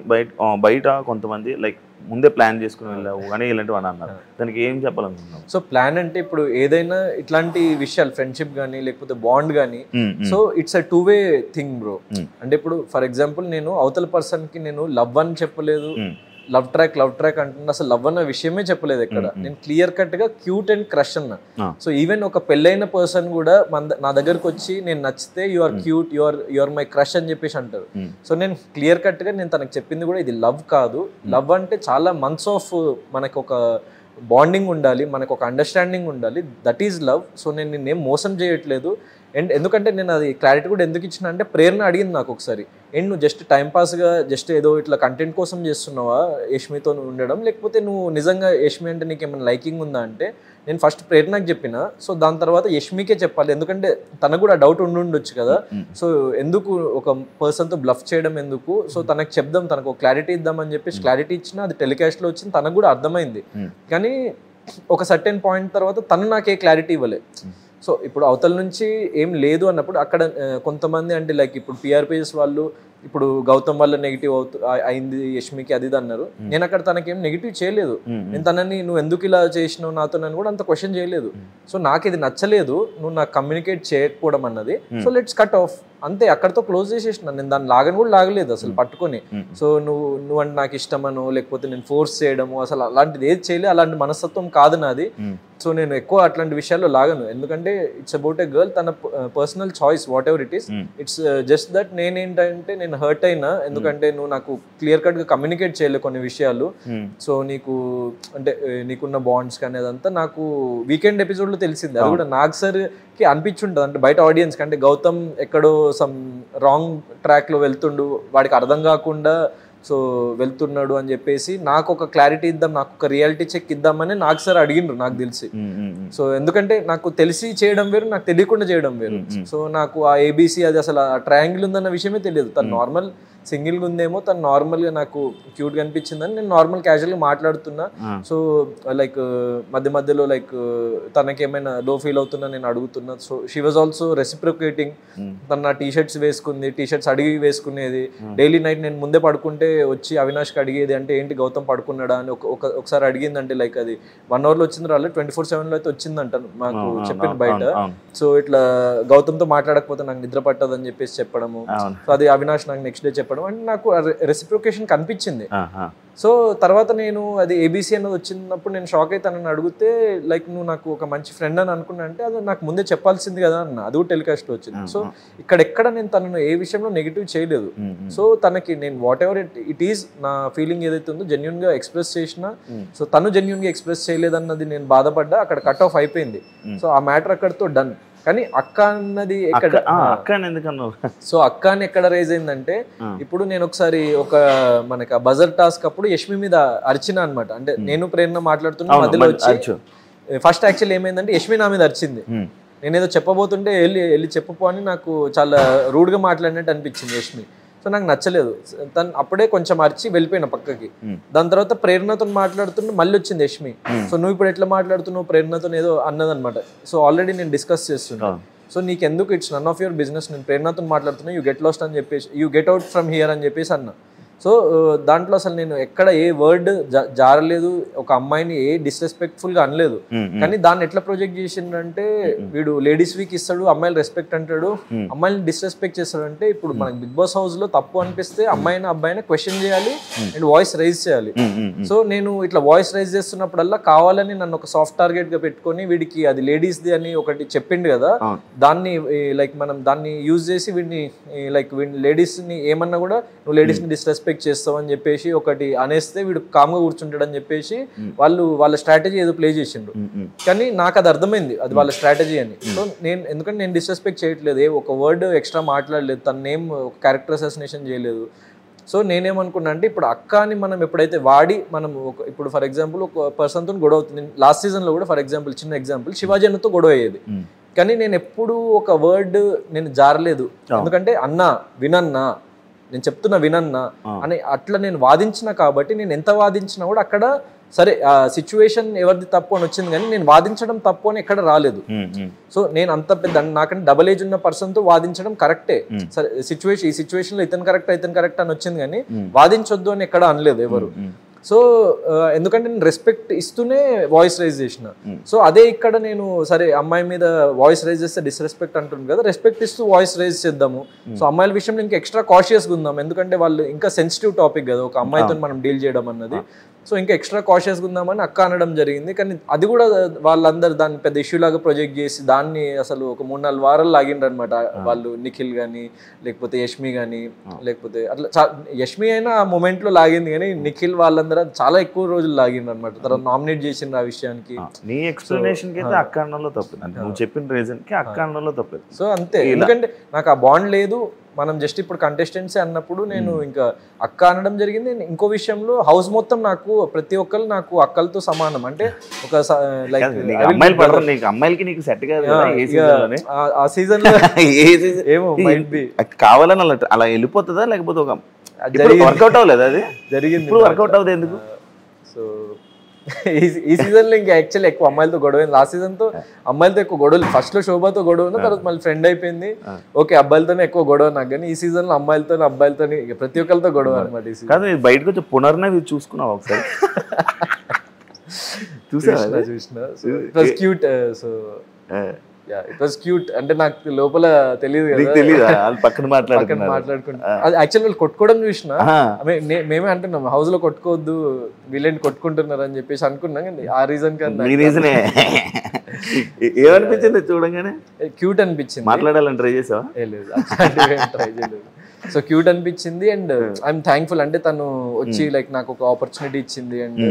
బయట కొంతమంది లైక్ ముందే ప్లాన్ చేసుకుని వెళ్ళావు అని ఇలాంటివి అని అన్నారు. దానికి ఏం చెప్పాలనుకుంటున్నాం? సో ప్లాన్ అంటే ఇప్పుడు ఏదైనా ఇట్లాంటి విషయాలు ఫ్రెండ్షిప్ కానీ లేకపోతే బాండ్ కానీ so it's a 2-way thing bro. అంటే ఇప్పుడు ఫర్ ఎగ్జాంపుల్ నేను అవతల పర్సన్ కి నేను లవ్ అని చెప్పలేదు, లవ్ ట్రాక్ అంటున్నా, అసలు లవ్ అన్న విషయమే చెప్పలేదు ఎక్కడ. నేను క్లియర్ కట్ గా క్యూట్ అండ్ క్రష్ అన్నా. సో ఈవెన్ ఒక పెళ్ళైన పర్సన్ కూడా నా దగ్గరకు వచ్చి నేను నచ్చితే you are cute, you are my crush అని చెప్పేసి అంటారు. సో నేను క్లియర్ కట్ గా నేను తనకు చెప్పింది కూడా ఇది లవ్ కాదు. లవ్ అంటే చాలా మంత్స్ ఆఫ్ మనకు ఒక బాండింగ్ ఉండాలి, మనకు ఒక అండర్స్టాండింగ్ ఉండాలి, దట్ ఈజ్ లవ్. సో నేను నిన్నేం మోసం చేయట్లేదు. అండ్ ఎందుకంటే నేను అది క్లారిటీ కూడా ఎందుకు ఇచ్చిన అంటే ప్రేరణ అడిగింది నాకు ఒకసారి, ఏంటి నువ్వు జస్ట్ టైంపాస్గా జస్ట్ ఏదో ఇట్లా కంటెంట్ కోసం చేస్తున్నావా యష్మితో ఉండడం, లేకపోతే నువ్వు నిజంగా యష్మి అంటే నీకు ఏమైనా లైకింగ్ ఉందా అంటే నేను ఫస్ట్ ప్రేరణకు చెప్పిన. సో దాని తర్వాత యష్మికే చెప్పాలి, ఎందుకంటే తనకు కూడా డౌట్ ఉండొచ్చు కదా. సో ఎందుకు ఒక పర్సన్తో బ్లఫ్ చేయడం ఎందుకు, సో తనకు చెప్దాం, తనకు క్లారిటీ ఇద్దామని చెప్పేసి క్లారిటీ ఇచ్చినా అది టెలికాస్ట్లో వచ్చింది, తనకు కూడా అర్థమైంది. కానీ ఒక సర్టెన్ పాయింట్ తర్వాత తను నాకే క్లారిటీ ఇవ్వలే. సో ఇప్పుడు అవతల నుంచి ఏం లేదు అన్నప్పుడు అక్కడ కొంతమంది అంటే లైక్ ఇప్పుడు పిఆర్పిఎస్ వాళ్ళు ఇప్పుడు గౌతమ్ వల్ల నెగిటివ్ అయింది యష్మికి అది అన్నారు. నేను అక్కడ తనకేం నెగిటివ్ చేయలేదు. నేను తనని నువ్వు ఎందుకు ఇలా చేసినావు నాతో నన్ను కూడా అంత క్వశ్చన్ చేయలేదు. సో నాకు ఇది నచ్చలేదు, నువ్వు నాకు కమ్యూనికేట్ చేయకపోవడం అన్నది. సో లెట్స్ కట్ ఆఫ్ అంతే, అక్కడతో క్లోజ్ చేసేసిన. నేను దాన్ని లాగని కూడా లాగలేదు అసలు పట్టుకొని. సో నువ్వంటే నాకు ఇష్టమనో లేకపోతే నేను ఫోర్స్ చేయడము అసలు అలాంటిది ఏది చేయలేదు. అలాంటి మనస్తత్వం కాదు నాది. సో నేను ఎక్కువ అట్లాంటి విషయాల్లో లాగను, ఎందుకంటే ఇట్స్ అబౌట్ ఎ గర్ల్, తన personal choice what ever it is. It's just that నేనేంటంటే నేను హర్ట్ అయినా, ఎందుకంటే నువ్వు నాకు క్లియర్ కట్ గా కమ్యూనికేట్ చేయలేదు కొన్ని విషయాలు. సో నీకు అంటే నీకున్న బాండ్స్ కానీ అదంతా నాకు వీకెండ్ ఎపిసోడ్ లో తెలిసింది. అది కూడా నాగ్ సార్ కి అనిపించుంటది, అంటే బయట ఆడియన్స్ కంటే గౌతమ్ ఎక్కడో సమ్ రాంగ్ ట్రాక్ లో వెళ్తుండు, వాడికి అర్థం కాకుండా సో వెళ్తున్నాడు అని చెప్పేసి నాకు ఒక క్లారిటీ ఇద్దాం, నాకు ఒక రియాలిటీ చెక్ ఇద్దామని నాకు సార్ అడిగినారు నాకు తెలిసి. సో ఎందుకంటే నాకు తెలిసి చేయడం వేరు, నాకు తెలియకుండా చేయడం వేరు. సో నాకు ఆ ఏబిసి అది అసలు ఆ ట్రయాంగిల్ ఉందన్న విషయమే తెలియదు. తను నార్మల్ సింగిల్గా ఉందేమో, తను నార్మల్గా నాకు క్యూట్గా అనిపించిందని నేను నార్మల్ క్యాజువల్గా మాట్లాడుతున్నా. సో లైక్ మధ్య మధ్యలో లైక్ తనకేమైనా లో ఫీల్ అవుతున్నా నేను అడుగుతున్నా. So she was also reciprocating. తను నా టీషర్ట్స్ వేసుకుంది, టీషర్ట్స్ అడిగి వేసుకునేది. డైలీ నైట్ నేను ముందే పడుకుంటే వచ్చి అవినాష్కి అడిగేది, అంటే ఏంటి గౌతమ్ పడుకున్నాడా అని ఒకసారి అడిగిందంటే లైక్ అది 1 hour వచ్చింది రాలేదు, 24/7 అయితే వచ్చిందంట మాకు చెప్పిన బయట. సో ఇట్లా గౌతమ్తో మాట్లాడకపోతే నాకు నిద్ర పట్టదు అని చెప్పేసి చెప్పడము. సో అది అవినాష్ నాకు నెక్స్ట్ డే చెప్పడం, అంటే నాకు రెసిప్రొకేషన్ కనిపించింది. సో తర్వాత నేను అది ఏబిసి అన్నది వచ్చినప్పుడు నేను షాక్ అయితే నన్ను అడిగితే లైక్ నువ్వు నాకు ఒక మంచి ఫ్రెండ్ అని అనుకున్నా అంటే అది నాకు ముందే చెప్పాల్సింది కదా అన్న, అది కూడా టెలికాస్ట్ వచ్చింది. సో ఇక్కడెక్కడ నేను తనను ఏ విషయంలో నెగిటివ్ చేయలేదు. సో తనకి నేను వాట్ ఎవర్ ఇట్ ఈస్ నా ఫీలింగ్ ఏదైతే ఉందో జెన్యున్ గా ఎక్స్ప్రెస్ చేసిన. సో తను జెన్యున్ గా ఎక్స్ప్రెస్ చేయలేదన్నది నేను బాధపడ్డా, అక్కడ కట్ ఆఫ్ అయిపోయింది. సో ఆ మ్యాటర్ అక్కడతో డన్. కానీ అక్క అన్నది ఎక్కడ, సో అక్క అని ఎక్కడ రైజ్ అయిందంటే ఇప్పుడు నేను ఒకసారి ఒక మనకి బజర్ టాస్క్ అప్పుడు యష్మి మీద అరిచిన అనమాట. అంటే నేను ప్రేరణ మాట్లాడుతున్నా మధ్యలో వచ్చి ఫస్ట్ యాక్చువల్ ఏమైందంటే యష్మి నా మీద అరిచింది. నేనేదో చెప్పబోతుంటే వెళ్ళి చెప్పపో అని నాకు చాలా రూడ్గా మాట్లాడినట్టు అనిపించింది యష్మి. సో నాకు నచ్చలేదు. తను అప్పుడే కొంచెం అరిచి వెళ్ళిపోయినా పక్కకి. దాని తర్వాత ప్రేరణతో మాట్లాడుతుంటే మళ్ళీ వచ్చింది యష్మి. సో నువ్వు ఇప్పుడు ఎట్లా మాట్లాడుతున్నావు ప్రేరణతో ఏదో అన్నదనమాట. సో ఆల్రెడీ నేను డిస్కస్ చేస్తున్నా. సో నీకు ఎందుకు it's none of your business, నేను ప్రేరణతో మాట్లాడుతున్నా, యూ గెట్ లాస్ట్ అని చెప్పేసి, you get out from here అని చెప్పేసి అన్నా. సో దాంట్లో అసలు నేను ఎక్కడ ఏ వర్డ్ జారలేదు, ఒక అమ్మాయిని ఏ డిస్రెస్పెక్ట్ఫుల్గా అనలేదు. కానీ దాన్ని ఎట్లా ప్రొజెక్ట్ చేసిండంటే, వీడు లేడీస్ వీక్ ఇస్తాడు, అమ్మాయిలు రెస్పెక్ట్ అంటాడు, అమ్మాయిని డిస్రెస్పెక్ట్ చేస్తాడు. అంటే ఇప్పుడు మనకి బిగ్ బాస్ హౌస్ లో తప్పు అనిపిస్తే అమ్మాయిని అబ్బాయిని క్వశ్చన్ చేయాలి అండ్ వాయిస్ రైజ్ చేయాలి. సో నేను ఇట్లా వాయిస్ రైజ్ చేస్తున్నప్పుడల్లా కావాలని నన్ను ఒక సాఫ్ట్ టార్గెట్ గా పెట్టుకొని వీడికి అది లేడీస్ది అని ఒకటి చెప్పిండు కదా, దాన్ని లైక్ మనం దాన్ని యూజ్ చేసి వీడిని లైక్ వీడిని లేడీస్ ని ఏమన్నా కూడా నువ్వు లేడీస్ ని డిస్రెస్పెక్ట్ చేస్తావు అని చెప్పేసి ఒకటి అనేస్తే వీడు కామ్గా కూర్చుంటాడు అని చెప్పేసి వాళ్ళ స్ట్రాటజీ ఏదో ప్లే చేసిండు. కానీ నాకు అది అర్థమైంది అది వాళ్ళ స్ట్రాటజీ అని. సో నేను ఎందుకంటే నేను డిస్రెస్పెక్ట్ చేయట్లేదు, ఒక వర్డ్ ఎక్స్ట్రా మాట్లాడలేదు, తన నేమ్ ఒక క్యారెక్టర్ అసాసినేషన్ చేయలేదు. సో నేనేమనుకున్నా అంటే ఇప్పుడు అక్క అని మనం ఎప్పుడైతే వాడి మనం ఇప్పుడు ఫర్ ఎగ్జాంపుల్ ఒక పర్సన్తో గొడవ అవుతుంది, లాస్ట్ సీజన్లో కూడా ఫర్ ఎగ్జాంపుల్ చిన్న ఎగ్జాంపుల్ శివాజీ అన్నతో గొడవ అయ్యేది, కానీ నేను ఎప్పుడు ఒక వర్డ్ నేను జారలేదు. ఎందుకంటే అన్నా వినన్నా, నేను చెప్తున్నా వినన్నా అని అట్లా నేను వాదించిన కాబట్టి నేను ఎంత వాదించినా కూడా అక్కడ సరే సిచ్యువేషన్ ఎవరిది తప్పు అని వచ్చింది, కానీ నేను వాదించడం తప్పు అని ఎక్కడ రాలేదు. సో నేను అంత పెద్ద నాకంటే డబల్ ఏజ్ ఉన్న పర్సన్తో వాదించడం కరెక్టే, సరే ఈ సిచ్యువేషన్ లో ఇతను కరెక్ట్ అని వచ్చింది, కానీ వాదించొద్దు అని ఎక్కడ అనలేదు ఎవరు. సో ఎందుకంటే నేను రెస్పెక్ట్ ఇస్తూనే వాయిస్ రైజ్ చేసిన. సో అదే ఇక్కడ నేను సరే అమ్మాయి మీద వాయిస్ రైజ్ చేస్తే డిస్రెస్పెక్ట్ అంటుంది కదా, రెస్పెక్ట్ ఇస్తూ వాయిస్ రైజ్ చేద్దాము. సో అమ్మాయిల విషయంలో ఇంకా ఎక్స్ట్రా కాషియస్గా ఉందాం, ఎందుకంటే వాళ్ళు ఇంకా సెన్సిటివ్ టాపిక్ కదా ఒక అమ్మాయితో మనం డీల్ చేయడం అన్నది. సో ఇంకా ఎక్స్ట్రా కాషియస్గా ఉందామని అక్క అనడం జరిగింది. కానీ అది కూడా వాళ్ళందరూ దాన్ని పెద్ద ఇష్యూ లాగా ప్రొజెక్ట్ చేసి దాన్ని అసలు ఒక 3-4 వారాలు లాగిండ్రు అనమాట వాళ్ళు, నిఖిల్ కానీ లేకపోతే యష్మి కానీ, లేకపోతే అట్లా యష్మి అయినా ఆ మూమెంట్లో లాగింది, కానీ నిఖిల్ వాళ్ళందరూ చాలా ఎక్కువ రోజులు లాగిండ్రు అనమాట. తర్వాత నామినేట్ చేసిండ్రు ఆ విషయానికి. నీ ఎక్స్ప్లెనేషన్ కి అయితే అక్క అనడంలో తప్పలేదు, అంటే నువ్వు చెప్పిన రీజన్ కి అక్క అనడంలో తప్పలేదు. సో అంతే, ఎందుకంటే నాకు ఆ బాండ్ లేదు, మనం జస్ట్ ఇప్పుడు కంటెస్టెంట్స్ అన్నప్పుడు నేను ఇంకా అక్క అనడం జరిగింది. ఇంకో విషయంలో హౌస్ మొత్తం నాకు ప్రతి ఒక్కరు నాకు అక్కలతో సమానం, అంటే ఒక లైక్ అమ్మాయిలకి నీకు సెట్ కాదు ఆ సీజన్ లో ఏమో కావాలని అలా వెళ్ళిపోతుందా, లేకపోతే ఒక వర్కౌట్ అవ్వలేదు, అది జరిగింది వర్కౌట్ అవ్వదు ఎందుకు? సో ఈ సీజన్ లో ఇంకా యాక్చువల్లీ ఎక్కువ అమ్మాయిలతో గొడవ, లాస్ట్ సీజన్ తో అమ్మాయిలతో ఎక్కువ గొడవలు, ఫస్ట్ లో శోభాతో గొడవ, తర్వాత మళ్ళీ ఫ్రెండ్ అయిపోయింది, ఓకే అబ్బాయిలతోనే ఎక్కువ గొడవ నాకు. కానీ ఈ సీజన్ లో అబ్బాయిలతో ప్రతి ఒక్కరితో గొడవ అనమాట. కాదు బయటకు వచ్చి పునర్నవి చూసుకున్నావు ఒకసారి? చూసిన cute. So it was cute, అంటే నాకు లోపల తెలియదు కదా, పక్కన మాట్లాడుకుంటా అది యాక్చువల్ వాళ్ళు కొట్టుకోవడం చూసిన, మేమే అంటున్నాం హౌస్ లో కొట్టుకోవద్దు వీళ్ళేంటి కొట్టుకుంటున్నారు అని చెప్పేసి అనుకున్నాం, కానీ ఆ రీజన్ రీజనే ఏమనిపించింది చూడంగానే? క్యూట్ అనిపించింది. మాట్లాడాలని ట్రై చేసావా? లేదు, ట్రై చేయలేదు. సో క్యూట్ అనిపించింది అండ్ ఐఎమ్ థ్యాంక్ఫుల్, అంటే తను వచ్చి లైక్ నాకు ఒక ఆపర్చునిటీ ఇచ్చింది and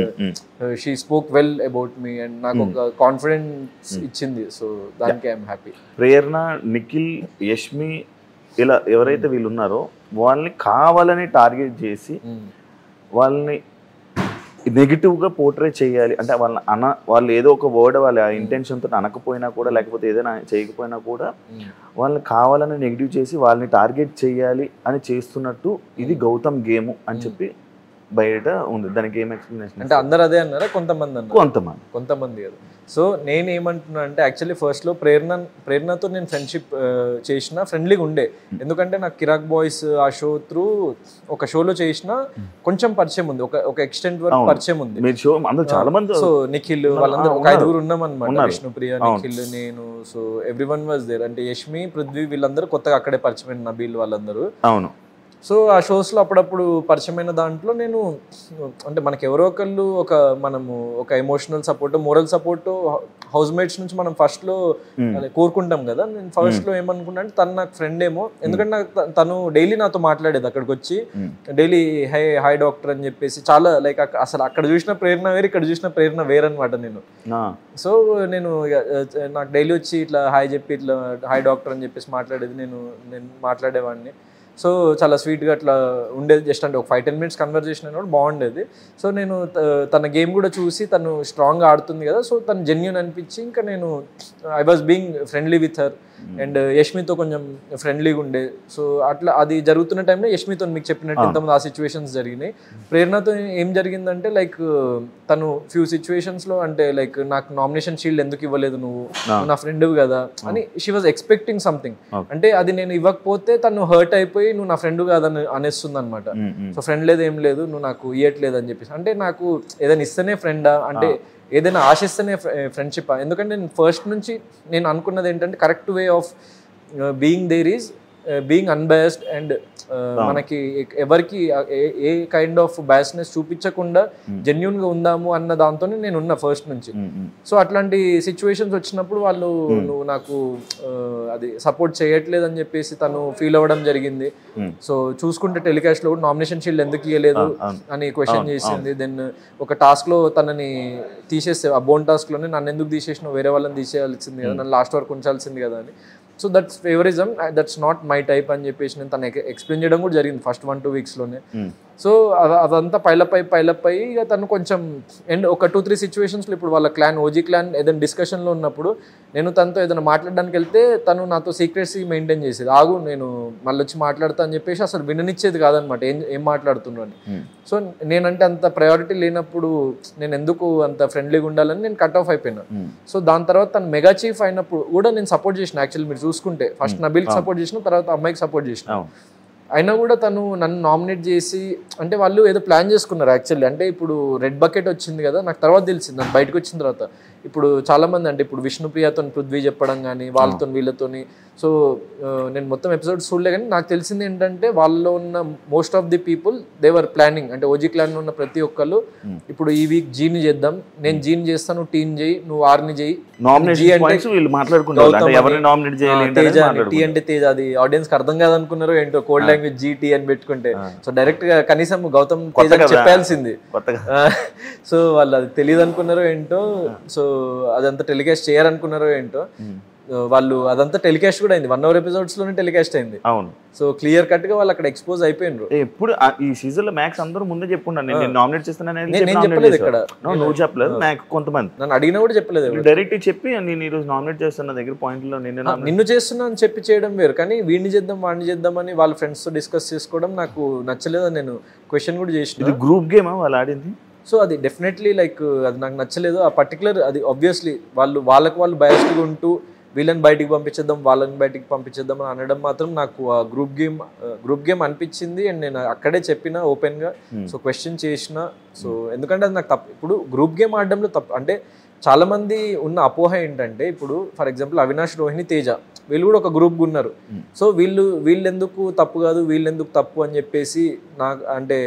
she spoke well about me and నాకు ఒక కాన్ఫిడెన్స్ ఇచ్చింది. సో దానికి ఐఎమ్ హ్యాపీ. ప్రేరణ, నిఖిల్, యష్మి ఇలా ఎవరైతే వీళ్ళు ఉన్నారో వాళ్ళని కావాలని టార్గెట్ చేసి వాళ్ళని నెగిటివ్గా పోర్ట్రే చేయాలి, అంటే వాళ్ళు ఏదో ఒక వర్డ్ వాళ్ళ ఇంటెన్షన్తో అనకపోయినా కూడా, లేకపోతే ఏదైనా చేయకపోయినా కూడా వాళ్ళని కావాలని నెగిటివ్ చేసి వాళ్ళని టార్గెట్ చేయాలి అని చేస్తున్నట్టు ఇది గౌతమ్ గేమ్ అని చెప్పి బయట ఉంది. దానికి ఏం ఎక్స్ప్లెనేషన్? అంటే అందరు అదే అన్నారా? కొంతమంది అన్నారు, కొంతమంది కదా. సో నేను ఏమంటున్నా అంటే యాక్చువల్లీ ఫస్ట్లో ప్రేరణతో నేను ఫ్రెండ్షిప్ చేసిన, ఫ్రెండ్లీగా ఉండే, ఎందుకంటే నాకు కిరాక్ బాయ్స్ ఆ షో త్రూ ఒక షోలో చేసిన కొంచెం పరిచయం ఉంది, ఒక ఎక్స్టెంట్ వరకు పరిచయం ఉంది. చాలా మంది, సో నిఖిల్ వాళ్ళందరూ ఒక 5 ఉన్నాం అనమాట, విష్ణుప్రియ, నిఖిల్, నేను. సో ఎవ్రీవన్ వాజ్ దేర్, అంటే యష్మి, పృథ్వీ వీళ్ళందరూ కొత్తగా అక్కడే పరిచయం, నబీల్ వాళ్ళందరూ. అవును. సో ఆ షోస్లో అప్పుడప్పుడు పరిచయమైన దాంట్లో నేను అంటే మనకి ఎవరో ఒకళ్ళు మనము ఒక emotional support, moral support house mates నుంచి మనం ఫస్ట్లో కోరుకుంటాం కదా. నేను ఫస్ట్లో ఏమనుకున్నా అంటే తను నాకు ఫ్రెండ్ ఏమో, ఎందుకంటే నాకు తను డైలీ నాతో మాట్లాడేది, అక్కడికి వచ్చి డైలీ హాయ్ డాక్టర్ అని చెప్పేసి చాలా లైక్ అసలు అక్కడ చూసిన ప్రేరణ వేరు, ఇక్కడ చూసిన ప్రేరణ వేరనమాట నేను. సో నేను నాకు డైలీ వచ్చి ఇట్లా హాయ్ చెప్పి ఇట్లా హాయ్ డాక్టర్ అని చెప్పేసి మాట్లాడేది, నేను మాట్లాడేవాడిని. సో చాలా స్వీట్గా అట్లా ఉండేది, జస్ట్ అంటే ఒక 5-10 minutes కన్వర్జేషన్ అయినా కూడా బాగుండేది. సో నేను తన గేమ్ కూడా చూసి తను స్ట్రాంగ్గా ఆడుతుంది కదా, సో తను జెన్యూన్ అనిపించి ఇంకా నేను I was being friendly with her. And యష్మితో కొంచెం ఫ్రెండ్లీగా ఉండే. సో అట్లా అది జరుగుతున్న టైంలో యష్మితో మీకు చెప్పినట్టు ఇంతమంది ఆ సిచ్యువేషన్స్ జరిగినాయి. ప్రేరణతో ఏం జరిగిందంటే లైక్ తను ఫ్యూ సిచ్యువేషన్స్లో అంటే లైక్ నాకు నామినేషన్ షీల్డ్ ఎందుకు ఇవ్వలేదు నువ్వు నా ఫ్రెండ్ కదా అని షీ వాజ్ ఎక్స్పెక్టింగ్ సంథింగ్. అంటే అది నేను ఇవ్వకపోతే తను హర్ట్ అయిపోయి నువ్వు నా ఫ్రెండ్ కాదని అనేస్తుంది అనమాట. సో ఫ్రెండ్ లేదు ఏం లేదు నువ్వు నాకు ఇయ్యట్లేదు అని చెప్పేసి. అంటే నాకు ఏదైనా ఇస్తేనే ఫ్రెండా, అంటే ఏదైనా ఆశిస్తేనే ఫ్రెండ్షిప్. ఎందుకంటే నేను ఫస్ట్ నుంచి నేను అనుకున్నది ఏంటంటే correct way of being there is being unbiased and మనకి ఎవరికి ఏ కైండ్ ఆఫ్ బయాస్నెస్ చూపించకుండా జెన్యున్గా ఉందాము అన్న దాంతోనే నేను ఉన్నా ఫస్ట్ నుంచి. సో అట్లాంటి సిచ్యువేషన్స్ వచ్చినప్పుడు వాళ్ళు నువ్వు నాకు అది సపోర్ట్ చేయట్లేదు అని చెప్పేసి తను ఫీల్ అవ్వడం జరిగింది. సో చూసుకుంటే టెలికాస్ట్లో కూడా నామినేషన్ షీల్డ్ ఎందుకు ఇవ్వలేదు అని క్వశ్చన్ చేసింది. దెన్ ఒక టాస్క్లో తనని తీసేస్తే ఆ బోన్ టాస్క్లోనే నన్ను ఎందుకు తీసేసినావు, వేరే వాళ్ళని తీసేయాల్సింది కదా, నన్ను లాస్ట్ వరకు ఉంచాల్సింది కదా అని. So that's favouritism, that's not my type అని చెప్పేసి నేను తను ఎక్స్ప్లెయిన్ చేయడం కూడా జరిగింది ఫస్ట్ 1-2 వీక్స్లోనే. సో అదంతా పైలప్ అయ్యి ఇక తను కొంచెం అండ్ ఒక 2-3 సిచ్యువేషన్స్లో ఇప్పుడు వాళ్ళ క్లాన్ ఓజీ క్లాన్ ఏదైనా డిస్కషన్లో ఉన్నప్పుడు నేను తనతో ఏదైనా మాట్లాడడానికి వెళ్తే తను నాతో సీక్రెసీ మెయింటైన్ చేసేది. ఆగు నేను మళ్ళీ వచ్చి మాట్లాడతా అని చెప్పేసి అసలు విననిచ్చేది కాదనమాట ఏం మాట్లాడుతున్నాను అని. సో నేనంటే అంత ప్రయారిటీ లేనప్పుడు నేను ఎందుకు అంత ఫ్రెండ్లీగా ఉండాలని నేను కట్ ఆఫ్ అయిపోయినా. సో దాని తర్వాత తను మెగా చీఫ్ అయినప్పుడు కూడా నేను సపోర్ట్ చేసిన. యాక్చువల్లీ మీరు చూసుకుంటే ఫస్ట్ నబీల్కి సపోర్ట్ చేసిన, తర్వాత అమ్మాయికి సపోర్ట్ చేసిన. అయినా కూడా తను నన్ను నామినేట్ చేసి అంటే వాళ్ళు ఏదో ప్లాన్ చేసుకున్నారు యాక్చువల్లీ. అంటే ఇప్పుడు రెడ్ బకెట్ వచ్చింది కదా, నాకు తర్వాత తెలిసింది నాకు బయటకు వచ్చిన తర్వాత. ఇప్పుడు చాలామంది అంటే ఇప్పుడు విష్ణుప్రియతో పృథ్వీ చెప్పడం కానీ వాళ్ళతో వీళ్ళతోని. సో నేను మొత్తం ఎపిసోడ్స్ చూడలే కానీ నాకు తెలిసింది ఏంటంటే వాళ్ళలో ఉన్న most of the people they were planning. అంటే ఓజీ క్లాన్లో ఉన్న ప్రతి ఒక్కళ్ళు ఇప్పుడు ఈ వీక్ జీని చేద్దాం, నేను జీని చేస్తాను, టీని చేయి, నువ్వు ఆర్ని చేయి, టీ అంటే తేజ. అది ఆడియన్స్ కి అర్థం కాదనుకున్నారు ఏంటో, కోడ్ లాంగ్వేజ్ జీటీ అని పెట్టుకుంటే. సో డైరెక్ట్ గా కనీసం గౌతమ్ తేజ చెప్పాల్సింది. సో వాళ్ళు అది తెలియదు అనుకున్నారో ఏంటో, సో అదంతా టెలికాస్ట్ చేయాలనుకున్నారో ఏంటో. వాళ్ళు అదంతా టెలికాస్ట్ కూడా అయింది, 1 hour ఎపిసోడ్స్ లోనే టెలికాస్ట్ అయింది. అవును. సో క్లియర్ కట్ గా వాళ్ళు అక్కడ ఎక్స్పోజ్ అయిపోయినారు. ఎప్పుడు ఈ సీజన్ లో మ్యాక్స్ అందరూ ముందే చెప్పుకున్నాను నేను నామినేట్ చేస్తానని. నేను చెప్పలేదు ఇక్కడ, నువ్వు చెప్పలేదు, మ్యాక్ కొంతమంది నన్ను అడిగినా కూడా చెప్పలేదు. డైరెక్ట్ చెప్పి నేను ఈ రోజు నామినేట్ చేస్తున్న దగ్గర పాయింట్ లో నిన్ను చేస్తున్నా అని చెప్పి చేయడం వేరు, కానీ వీడిని చేద్దాం వాడిని చేద్దాం అని వాళ్ళ ఫ్రెండ్స్ తో డిస్కస్ చేసుకోవడం నాకు నచ్చలేదు. నేను క్వశ్చన్ కూడా చేసిన. గ్రూప్ గేమా వాళ్ళు ఆడింది? సో అది డెఫినెట్లీ లైక్ అది నాకు నచ్చలేదు. ఆ పర్టికులర్ అది ఆబ్వియస్లీ వాళ్ళు బయాస్డ్గా ఉంటూ వీళ్ళని బయటికి పంపించేద్దాం వాళ్ళని బయటికి పంపించేద్దాం అని అనడం మాత్రం నాకు ఆ గ్రూప్ గేమ్ అనిపించింది. అండ్ నేను అక్కడే చెప్పిన ఓపెన్గా. సో క్వశ్చన్ చేసిన. సో ఎందుకంటే అది నాకు తప్పు. ఇప్పుడు గ్రూప్ గేమ్ ఆడడంలో తప్పు అంటే చాలామంది ఉన్న అపోహ ఏంటంటే ఇప్పుడు ఫర్ ఎగ్జాంపుల్ అవినాష్, రోహిణి, తేజ వీళ్ళు కూడా ఒక గ్రూప్గా ఉన్నారు. సో వీళ్ళెందుకు తప్పు కాదు వీళ్ళెందుకు తప్పు అని చెప్పేసి నాకు అంటే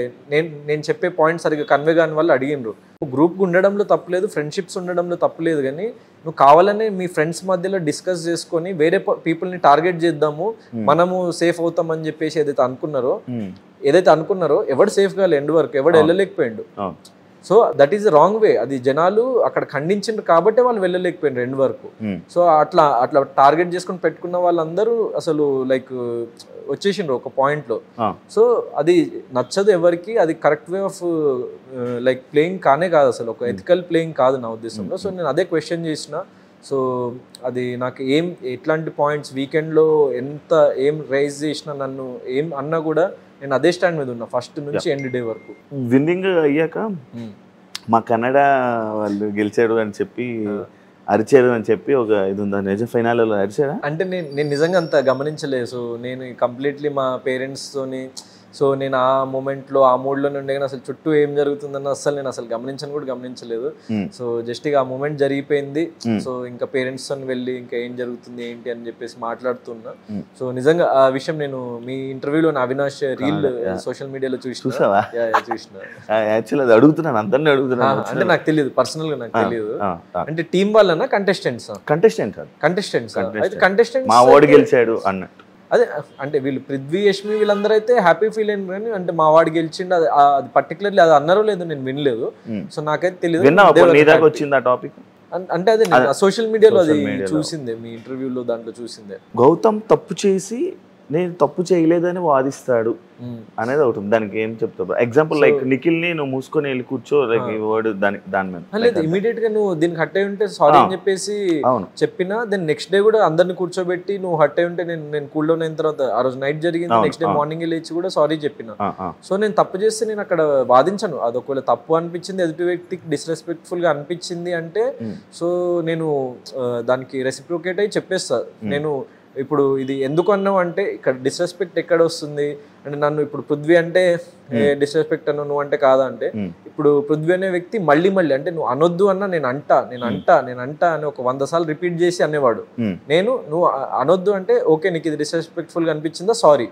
నేను చెప్పే పాయింట్ సరిగ్గా కన్వే కాని వాళ్ళు అడిగినరు. గ్రూప్గా ఉండడంలో తప్పులేదు, ఫ్రెండ్షిప్స్ ఉండడంలో తప్పులేదు, కానీ నువ్వు కావాలనే మీ ఫ్రెండ్స్ మధ్యలో డిస్కస్ చేసుకొని వేరే పీపుల్ని టార్గెట్ చేద్దాము మనము సేఫ్ అవుతామని చెప్పేసి ఏదైతే అనుకున్నారో ఎవడు సేఫ్ కాలే ఎండ్ వరకు, ఎవడు వెళ్ళలేకపోయిండు. So that is wrong way. అది జనాలు అక్కడ ఖండించారు కాబట్టి వాళ్ళు వెళ్ళలేకపోయినారు ఎండ్ వరకు. సో అట్లా టార్గెట్ చేసుకుని పెట్టుకున్న వాళ్ళందరూ అసలు లైక్ వచ్చేసిండ్రు ఒక పాయింట్లో. సో అది నచ్చదు ఎవరికి, అది correct way of like playing కానే కాదు, అసలు ఒక ఎథికల్ ప్లేయింగ్ కాదు నా ఉద్దేశంలో. సో నేను అదే క్వశ్చన్ చేసిన. సో అది నాకు ఎట్లాంటి పాయింట్స్ వీకెండ్లో ఏం రైజ్ చేసినా నన్ను ఏం అన్నా కూడా నేను అదే స్టాండ్ మీద ఉన్నా ఫస్ట్ నుంచి ఎండ్ డే వరకు. విన్నింగ్ అయ్యాక మా కన్నడ వాళ్ళు గెలిచాడు అని చెప్పి అరిచారు అని చెప్పి ఒక ఇది ఉందా, నిజ ఫైనల్లో అరిచారా? అంటే నేను నిజంగా అంత గమనించలేదు. సో నేను కంప్లీట్లీ మా పేరెంట్స్తోని సో నేను ఆ మూమెంట్లో ఆ మూడ్లోనే ఉండే కానీ అసలు చుట్టూ ఏం జరుగుతుందన్న నేను అసలు గమనించలేదు. సో జస్ట్ ఇక ఆ మూమెంట్ జరిగిపోయింది. సో ఇంకా పేరెంట్స్ తో వెళ్ళి ఇంకా ఏం జరుగుతుంది ఏంటి అని చెప్పేసి మాట్లాడుతున్నా. సో నిజంగా ఆ విషయం నేను మీ ఇంటర్వ్యూలో అవినాష్ రీల్ సోషల్ మీడియాలో చూసిన. అడుగుతున్నాను అందరినీ అడుగుతున్నాను, అంటే నాకు తెలియదు పర్సనల్ గా, నాకు తెలియదు. అంటే టీం వాళ్ళనా కంటెస్టెంట్స్ మా వాడు గెలిచాడు అన్నట్టు. అదే అంటే వీళ్ళు పృథ్వీ, యష్మి వీళ్ళందరూ అయితే హ్యాపీ ఫీల్ అయిన కానీ అంటే మా వాడు గెలిచిండు అది పర్టికులర్లీ అది అన్నారో లేదో నేను వినలేదు. సో నాకైతే తెలియదు. అంటే అదే సోషల్ మీడియాలో అది చూసిందే, మీ ఇంటర్వ్యూలో దాంట్లో చూసిందే. గౌతమ్ తప్పు చేసి నేను తప్పు చేయలేదని వాదిస్తాడు అనేది ఒకటి ఉంది. దానికి ఏం చెప్తావు? ఎగ్జాంపుల్ లైక్ నిఖిల్ని నువ్వు మూసుకొని వెళ్ళి కూర్చో లైక్ ఈ వర్డ్ దాని మీద లేదు, ఇమీడియట్ గా నువ్వు దీనికి హట్ అయి ఉంటే సారీ అని చెప్పేసి చెప్పినా దెన్ నెక్స్ట్ డే కూడా అందరిని కూర్చోబెట్టి నువ్వు హట్ అయి ఉంటే నేను కూల్ డౌన్ అయిన తర్వాత ఆ రోజు నైట్ జరిగింది, నెక్స్ట్ డే మార్నింగ్ లేచి కూడా సారీ చెప్పిన. సో నేను తప్పు చేస్తే నేను అక్కడ వాదించను. అది ఒకవేళ తప్పు అనిపించింది, ఎదుటి వ్యక్తికి డిస్రెస్పెక్ట్ఫుల్ గా అనిపించింది అంటే సో నేను దానికి రెసిప్రోకేట్ అయ్యి చెప్పేస్తా. నేను ఇప్పుడు ఇది ఎందుకు అన్నావు అంటే ఇక్కడ డిస్రెస్పెక్ట్ ఎక్కడ వస్తుంది అంటే నన్ను ఇప్పుడు పృథ్వీ అంటే డిస్రెస్పెక్ట్ అన్నావు, నువ్వు అంటే కాదా అంటే ఇప్పుడు పృథ్వీ అనే వ్యక్తి మళ్ళీ అంటే నువ్వు అనొద్దు అన్నా నేను అంటా అని ఒక 100 సార్లు రిపీట్ చేసి అనేవాడు. నువ్వు అనొద్దు అంటే ఓకే నీకు ఇది డిస్రెస్పెక్ట్ఫుల్ గా అనిపించిందా సారీ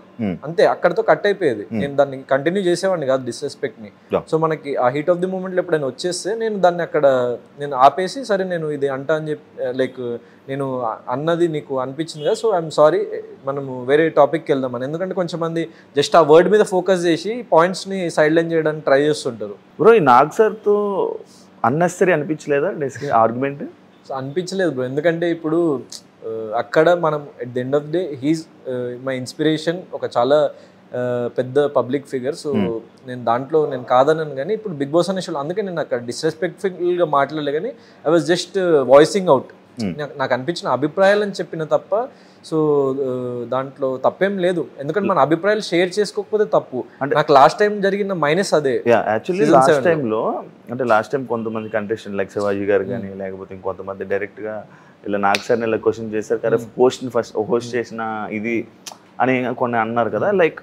అంతే, అక్కడతో కట్ అయిపోయేది. నేను దాన్ని కంటిన్యూ చేసేవాడిని కాదు డిస్రెస్పెక్ట్ ని. సో మనకి ఆ హీట్ ఆఫ్ ది మూమెంట్ లో ఎప్పుడైనా వచ్చేస్తే నేను దాన్ని అక్కడ నేను ఆపేసి సరే నేను ఇది అంటా అని చెప్పి లైక్ నేను అన్నది నీకు అనిపించింది కదా సో ఐఎమ్ సారీ మనము వేరే టాపిక్కి వెళ్దామని. ఎందుకంటే కొంచెం మంది జస్ట్ ఆ వర్డ్ మీద ఫోకస్ చేసి పాయింట్స్ ని సైడ్ లైన్ చేయడానికి ట్రై చేస్తుంటారు. బ్రో ఈ నాగ్ సార్ తో అన్నెసరీ అనిపించలేదా ఆర్గ్యుమెంట్? అనిపించలేదు బ్రో, ఎందుకంటే ఇప్పుడు అక్కడ మనం at the end of day he's my inspiration, ఒక చాలా పెద్ద పబ్లిక్ ఫిగర్. సో నేను దాంట్లో నేను కాదన్నాను కానీ ఇప్పుడు బిగ్ బాస్ అనే షోలో అందుకే నేను అక్కడ డిస్రెస్పెక్ట్ఫుల్గా మాట్లాడలే కానీ I was just voicing out నాకు అనిపించిన అభిప్రాయాలని చెప్పిన తప్ప. సో దాంట్లో తప్పేం లేదు, ఎందుకంటే మన అభిప్రాయాలు షేర్ చేసుకోకపోతే తప్పు. నాకు లాస్ట్ టైం జరిగిన మైనస్ అదే. యాక్చువల్లీ లాస్ట్ టైంలో అంటే లాస్ట్ టైం కొంతమంది కంటెస్టెంట్ లైక్ శివాజీ గారు కానీ లేకపోతే ఇంకొంతమంది డైరెక్ట్గా ఇలా నాగ్ సార్ని ఇలా క్వశ్చన్ చేశారు కదా, పోస్ట్ని ఫస్ట్ హోస్ట్ చేసిన ఇది అని కొన్ని అన్నారు కదా, లైక్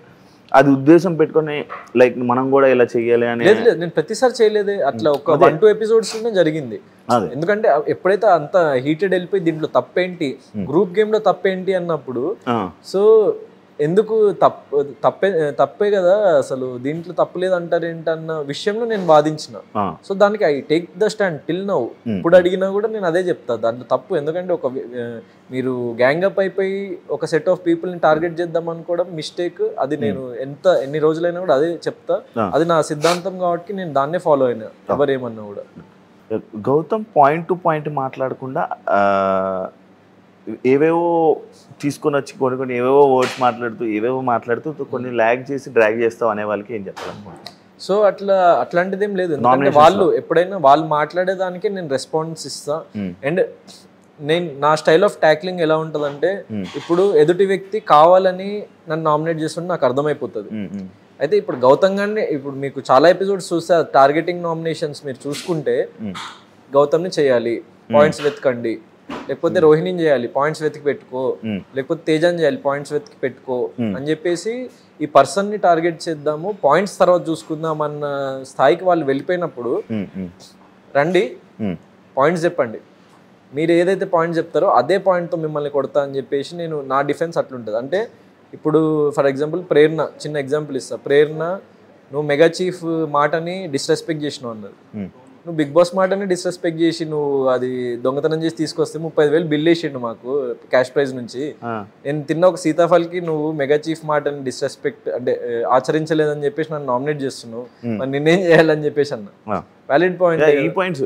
అది ఉద్దేశం పెట్టుకొని లైక్ మనం కూడా ఇలా చెయ్యాలి అని. లేదు నేను ప్రతిసారి చేయలేదే, అట్లా ఒక 1-2 ఎపిసోడ్స్ లోనే జరిగింది. ఎందుకంటే ఎప్పుడైతే అంత హీటెడ్ వెళ్ళిపోయి దీంట్లో తప్పేంటి, గ్రూప్ గేమ్ లో తప్పేంటి అన్నప్పుడు సో ఎందుకు తప్పే కదా అసలు దీంట్లో తప్పులేదు అంటారు ఏంటన్న విషయంలో నేను వాదించిన. సో దానికి I take the stand till now. ఇప్పుడు అడిగినా కూడా నేను అదే చెప్తా దాంట్లో తప్పు. ఎందుకంటే ఒక మీరు గ్యాంగ్ అప్ అయిపోయి ఒక సెట్ ఆఫ్ పీపుల్ ని టార్గెట్ చేద్దాం అనుకోవడం మిస్టేక్. అది నేను ఎన్ని రోజులైనా కూడా అదే చెప్తా, అది నా సిద్ధాంతం కాబట్టి నేను దాన్నే ఫాలో అయినా ఎవరేమన్నా కూడా. గౌతమ్ పాయింట్ టు పాయింట్ మాట్లాడకుండా ఏవేవో తీసుకొని వచ్చి కొన్ని ఏవేవో వర్డ్స్ మాట్లాడుతూ కొన్ని ల్యాగ్ చేసి డ్రాగ్ చేస్తావు అనే వాళ్ళకి ఏం చెప్పాలనుకుంటున్నాను? సో అట్లాంటిది ఏం లేదు, ఎందుకంటే వాళ్ళు ఎప్పుడైనా వాళ్ళు మాట్లాడేదానికి నేను రెస్పాన్స్ ఇస్తా. అండ్ నా స్టైల్ ఆఫ్ ట్యాక్లింగ్ ఎలా ఉంటుందంటే ఇప్పుడు ఎదుటి వ్యక్తి కావాలని నన్ను నామినేట్ చేస్తుంటే నాకు అర్థమైపోతుంది. అయితే ఇప్పుడు గౌతమ్ గారిని ఇప్పుడు మీకు చాలా ఎపిసోడ్స్ చూస్తే టార్గెటింగ్ నామినేషన్స్ మీరు చూసుకుంటే గౌతమ్ని చేయాలి పాయింట్స్ వెతకండి, లేకపోతే రోహిణిని చేయాలి పాయింట్స్ వెతికి పెట్టుకో, లేకపోతే తేజాన్ని చేయాలి పాయింట్స్ వెతికి పెట్టుకో అని చెప్పేసి ఈ పర్సన్ ని టార్గెట్ చేద్దాము పాయింట్స్ తర్వాత చూసుకుందాం అన్న స్థాయికి వాళ్ళు వెళ్ళిపోయినప్పుడు రండి పాయింట్స్ చెప్పండి, మీరు ఏదైతే పాయింట్ చెప్తారో అదే పాయింట్తో మిమ్మల్ని కొడతా అని చెప్పేసి నేను నా డిఫెన్స్ అట్లుంటుంది. అంటే ఇప్పుడు ఫర్ ఎగ్జాంపుల్ ప్రేరణ, చిన్న ఎగ్జాంపుల్ ఇస్తా. ప్రేరణ నువ్వు మెగా చీఫ్ మాటని డిస్రెస్పెక్ట్ చేసినావు అన్నది, నువ్వు బిగ్ బాస్ మాటని డిస్రెస్పెక్ట్ చేసి నువ్వు అది దొంగతనం చేసి తీసుకొస్తే 30,000 బిల్ వేసిండు మాకు క్యాష్ ప్రైజ్ నుంచి. నేను తిన్న ఒక సీతాఫల్కి నువ్వు మెగా చీఫ్ మాటని డిస్రెస్పెక్ట్ అంటే ఆచరించలేదని చెప్పేసి నన్ను నామినేట్ చేస్తున్నావు, మరి నిన్నేం చేయాలని చెప్పేసి అన్న వ్యాలిడ్ పాయింట్.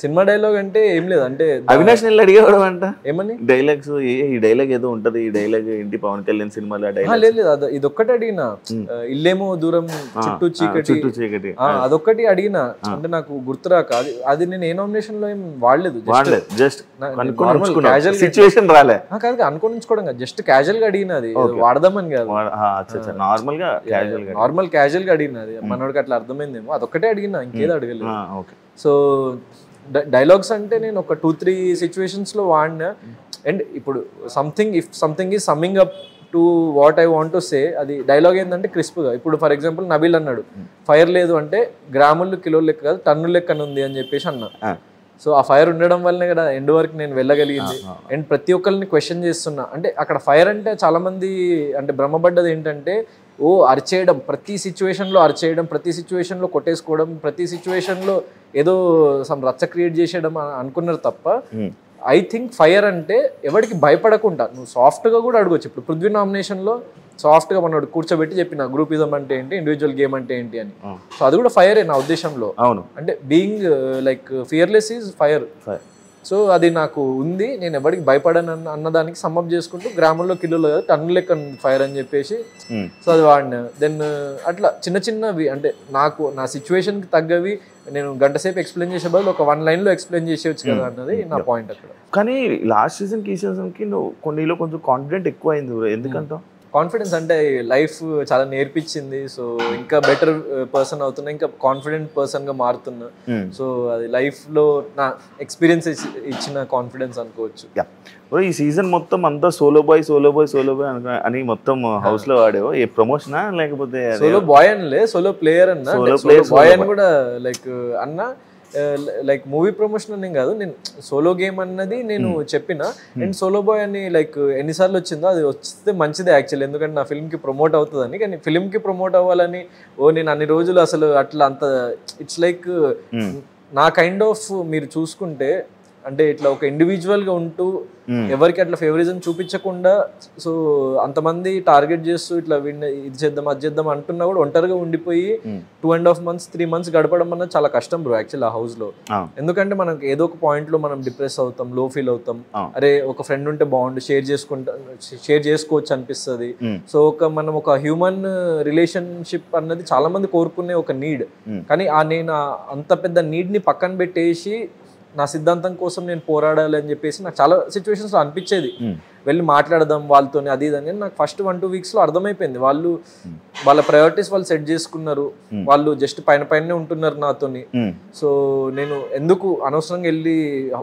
సినిమా డైలాగ్ అంటే ఏం లేదు, అంటే అవినాష్ నెల్లి అడిగేవాడు అంట ఏమని డైలాగ్స్, ఈ డైలాగ్ ఏదో ఉంటది, ఈ డైలాగ్ ఏంటి పవన్ కళ్యాణ్ సినిమాలో లేదు ఇది ఒక్కటి అడిగినా, ఇల్లేమో దూరం చుట్టూ చీకటి అదొక్కటి అడిగినా, అంటే నాకు గుర్తురాక అది నేను ఏ నామినేషన్ లో ఏం వాడలేదు, జస్ట్ సిచ్యువేషన్ రాలే కాదు అనుకోనించుకోవడం కాదు, జస్ట్ క్యాజువల్ గా అడిగినది వాడదామని కాదు, నార్మల్ క్యాజువల్ గా అడిగినది. మనోడికి అట్లా అర్థమైందేమో అదొక్కటే అడిగినా, ఇంకేదో అడగలేదు. సో డైలాగ్స్ అంటే నేను ఒక 2-3 సిచ్యువేషన్స్ లో వాడినా. అండ్ ఇప్పుడు if something is summing up to what I want to say, అది డైలాగ్ ఏంటంటే క్రిస్ప్గా. ఇప్పుడు ఫర్ ఎగ్జాంపుల్ నబీల్ అన్నాడు ఫైర్ లేదు అంటే గ్రాములు కిలోలు లెక్క కాదు టన్నుల లెక్కన ఉంది అని చెప్పేసి అన్నా. సో ఆ ఫైర్ ఉండడం వల్లనే కదా ఎండ్ వరకు నేను వెళ్ళగలిగింది. అండ్ ప్రతి ఒక్కరిని క్వశ్చన్ చేస్తున్నా. అంటే అక్కడ ఫైర్ అంటే చాలా మంది అంటే భ్రమపడ్డది ఏంటంటే అరిచేయడం, ప్రతి సిచ్యువేషన్లో అరిచేయడం, ప్రతి సిచ్యువేషన్లో కొట్టేసుకోవడం, ప్రతి సిచ్యువేషన్లో ఏదో సమ్ రచ్చ క్రియేట్ చేసేయడం అనుకున్నారు తప్ప ఐ థింక్ ఫైర్ అంటే ఎవరికి భయపడకుండా నువ్వు సాఫ్ట్గా కూడా అడగొచ్చు. ఇప్పుడు పృథ్వీ నామినేషన్లో సాఫ్ట్గా మనోడు కూర్చోబెట్టి చెప్పిన గ్రూపిజం అంటే ఏంటి, ఇండివిజువల్ గేమ్ అంటే ఏంటి అని. సో అది కూడా ఫైరే నా ఉద్దేశంలో. అవును, అంటే being like fearless is fire. So అది నాకు ఉంది, నేను ఎవరికి భయపడను అన్నదానికి సమ్మప్ చేసుకుంటూ గ్రామంలో కిలోలు కదా టన్ను లెక్క ఫైర్ అని చెప్పేసి సో అది వాడిన. దెన్ అట్లా చిన్న చిన్నవి అంటే నాకు నా సిచ్యువేషన్కి తగ్గవి నేను గంట సేపు ఎక్స్ప్లెయిన్ చేసే బదులు ఒక 1 లైన్లో ఎక్స్ప్లెయిన్ చేసేవచ్చు కదా అన్నది నా పాయింట్ అక్కడ. కానీ లాస్ట్ సీజన్కి ఈ సీజన్కి నువ్వు కొన్నిలో కొంచెం కాన్ఫిడెంట్ ఎక్కువ అయింది, ఎందుకంటావు? కాన్ఫిడెన్స్ అంటే లైఫ్ చాలా నేర్పించింది. సో ఇంకా బెటర్ పర్సన్ అవుతున్నా, ఇంకా కాన్ఫిడెంట్ పర్సన్గా మారుతున్నా. సో అది లైఫ్లో నా ఎక్స్పీరియన్స్ ఇచ్చిన కాన్ఫిడెన్స్ అనుకోవచ్చు. ఈ సీజన్ మొత్తం అంతా సోలో బాయ్ అని మొత్తం హౌస్ లో వాడేవో ఏ ప్రమోషనా లేకపోతే సోలో బాయ్ అనలే, సోలో ప్లేయర్ అన్న. బాయ్ అని కూడా లైక్ అన్న లైక్ మూవీ ప్రమోషన్ అని కాదు, నేను సోలో గేమ్ అన్నది నేను చెప్పిన. అండ్ సోలో బాయ్ అని లైక్ ఎన్నిసార్లు వచ్చిందో అది వస్తే మంచిదే యాక్చువల్లీ, ఎందుకంటే నా ఫిల్మ్కి ప్రమోట్ అవుతుందని. కానీ ఫిల్మ్కి ప్రమోట్ అవ్వాలని నేను అన్ని రోజులు అసలు అట్లా అంత ఇట్స్ లైక్ నా కైండ్ ఆఫ్ మీరు చూసుకుంటే అంటే ఇట్లా ఒక ఇండివిజువల్గా ఉంటూ ఎవరికి అట్లా ఫేవరిజం చూపించకుండా సో అంతమంది టార్గెట్ చేస్తూ ఇట్లా ఇది చేద్దాం అది చేద్దాం అంటున్నా కూడా ఒంటరిగా ఉండిపోయి 2.5 months 3 months గడపడం అన్నది చాలా కష్టం బ్రో యాక్చువల్లీ ఆ హౌస్ లో. ఎందుకంటే మనకి ఏదో ఒక పాయింట్ లో మనం డిప్రెస్ అవుతాం, లో ఫీల్ అవుతాం, అరే ఒక ఫ్రెండ్ ఉంటే బాగుండు, షేర్ చేసుకోవచ్చు అనిపిస్తుంది. సో మనం ఒక హ్యూమన్ రిలేషన్షిప్ అన్నది చాలా మంది కోరుకునే ఒక నీడ్. కానీ నేను అంత పెద్ద నీడ్ ని పక్కన పెట్టేసి నా సిద్ధాంతం కోసం నేను పోరాడాలి అని చెప్పేసి నాకు చాలా సిచ్యువేషన్స్లో అనిపించేది. వెళ్ళి మాట్లాడదాం వాళ్ళతో అది ఇది అని. నాకు ఫస్ట్ 1-2 weeksలో అర్థమైపోయింది వాళ్ళు వాళ్ళ ప్రయారిటీస్ వాళ్ళు సెట్ చేసుకున్నారు, వాళ్ళు జస్ట్ పైన ఉంటున్నారు నాతోని. సో నేను ఎందుకు అనవసరంగా వెళ్ళి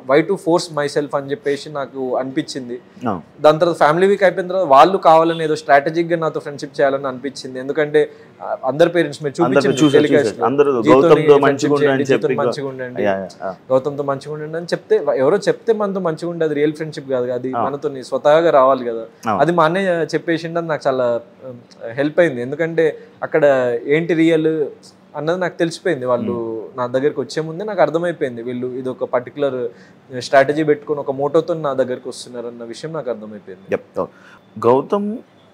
why to force myself అని చెప్పేసి నాకు అనిపించింది. దాని తర్వాత ఫ్యామిలీ వీక్ అయిపోయిన తర్వాత వాళ్ళు కావాలని ఏదో స్ట్రాటజిక్ గా నాతో ఫ్రెండ్షిప్ చేయాలని అనిపించింది. ఎందుకంటే అందరి పేరెంట్స్ మీరు గౌతమ్తో మంచిగా ఉండండి అని చెప్తే ఎవరో చెప్తే మనతో మంచిగా ఉండే, అది రియల్ ఫ్రెండ్షిప్ కాదు, అది మనతో స్వతహాగా రావాలి కదా. అది మా అన్నయ్య చెప్పేసిండు, అది నాకు చాలా హెల్ప్ అయింది. ఎందుకంటే అక్కడ ఏంటి రియల్ అన్నది నాకు తెలిసిపోయింది. వాళ్ళు నా దగ్గరికి వచ్చే ముందే నాకు అర్థమైపోయింది వీళ్ళు ఇది ఒక పర్టికులర్ స్ట్రాటజీ పెట్టుకుని ఒక మోటోతో నా దగ్గరికి వస్తున్నారు అన్న విషయం నాకు అర్థమైపోయింది. గౌతమ్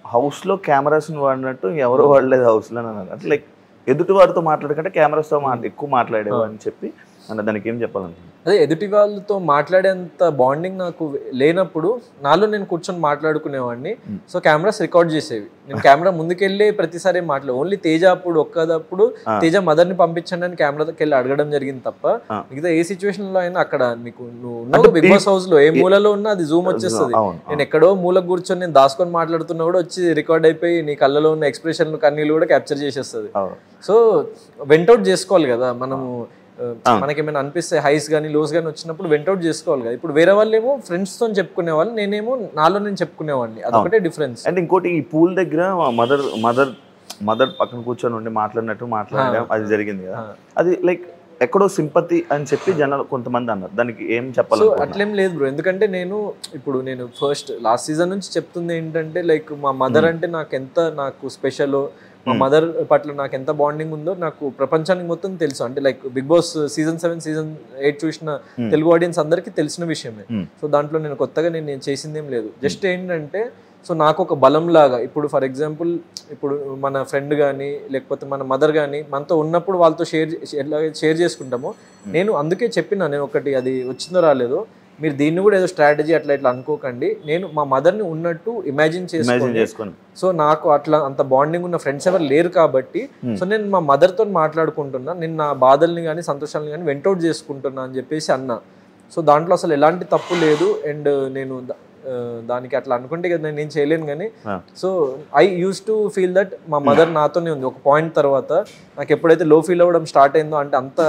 హౌస్లో కెమెరాస్ని వాడినట్టు ఎవరో వాడలేదు హౌస్లో అన్నారు. అంటే లైక్ ఎదుటి వారితో మాట్లాడకంటే కెమెరాస్తో ఎక్కువ మాట్లాడేవా అని చెప్పి అన్న దానికి ఏం చెప్పాలంటే అదే ఎదుటి వాళ్ళతో మాట్లాడేంత బాండింగ్ నాకు లేనప్పుడు నాలో నేను కూర్చొని మాట్లాడుకునేవాడిని. సో కెమెరాస్ రికార్డ్ చేసేవి, నేను కెమెరా ముందుకెళ్ళి ప్రతిసారి ఓన్లీ తేజ ఒక్కదప్పుడు తేజ మదర్ని పంపించండి అని కెమెరాకి వెళ్ళి అడగడం జరిగింది తప్ప మిగతా ఏ సిచ్యువేషన్ లో అయినా అక్కడ మీకు నువ్వు బిగ్ బాస్ హౌస్ లో ఏ మూలలో ఉన్నా అది జూమ్ వచ్చేస్తుంది. నేను ఎక్కడో మూలకు కూర్చొని నేను దాచుకొని మాట్లాడుతున్నా కూడా వచ్చి రికార్డ్ అయిపోయి నీ కళ్ళలో ఉన్న ఎక్స్ప్రెషన్లు కన్నీళ్ళు కూడా క్యాప్చర్ చేసేస్తుంది. సో వెంటౌట్ చేసుకోవాలి కదా మనము, మనకేమైనా అనిపిస్తే హైస్ కానీ లోస్ కానీ వచ్చినప్పుడు వెంటౌట్ చేసుకోవాలి కదా. ఇప్పుడు వేరే వాళ్ళు ఏమో ఫ్రెండ్స్ తో చెప్పుకునే వాళ్ళు, నేనేమో నాలో నేను చెప్పుకునేవాడిని, అదొకటే డిఫరెన్స్. అండ్ ఇంకోటి ఈ పూల్ దగ్గర మదర్ పక్కన కూర్చొని ఉండి మాట్లాడడం అది జరిగింది కదా, అది లైక్ ఎక్కడో సింపతి అని చెప్పి జనాలు కొంతమంది అన్నారు, దానికి ఏం చెప్పాలి? అట్లేం లేదు బ్రో, ఎందుకంటే నేను ఫస్ట్ లాస్ట్ సీజన్ నుంచి చెప్తుంది ఏంటంటే లైక్ మా మదర్ అంటే నాకు స్పెషల్, మా మదర్ పట్ల నాకు ఎంత బాండింగ్ ఉందో నాకు ప్రపంచానికి మొత్తం తెలుసు. అంటే like Bigg Boss season 7 season 8 చూసిన తెలుగు ఆడియన్స్ అందరికీ తెలిసిన విషయమే. సో దాంట్లో నేను కొత్తగా నేను చేసిందేం లేదు. జస్ట్ ఏంటంటే సో నాకు ఒక బలం లాగా, ఇప్పుడు ఫర్ ఎగ్జాంపుల్ ఇప్పుడు మన ఫ్రెండ్ కానీ లేకపోతే మన మదర్ కానీ మనతో ఉన్నప్పుడు వాళ్ళతో షేర్ చేసుకుంటాము. నేను అందుకే చెప్పిన, నేను ఒకటి అది వచ్చిందో రాలేదో మీరు దీన్ని కూడా ఏదో స్ట్రాటజీ అట్లా ఇట్లా అనుకోకండి, నేను మా మదర్ని ఉన్నట్టు ఇమాజిన్ చేసుకోండి. సో నాకు అట్లా అంత బాండింగ్ ఉన్న ఫ్రెండ్స్ ఎవరు లేరు కాబట్టి సో నేను మా మదర్తో మాట్లాడుకుంటున్నా, నేను నా బాధల్ని కానీ సంతోషాలని కానీ వెంటౌట్ చేసుకుంటున్నా అని చెప్పేసి అన్నా. సో దాంట్లో అసలు ఎలాంటి తప్పు లేదు. అండ్ నేను దానికి అట్లా అనుకుంటే కదా నేను చేయలేను. కానీ so I use to feel that మా మదర్ నాతోనే ఉంది. ఒక పాయింట్ తర్వాత నాకు ఎప్పుడైతే లో ఫీల్ అవ్వడం స్టార్ట్ అయిందో, అంటే అంత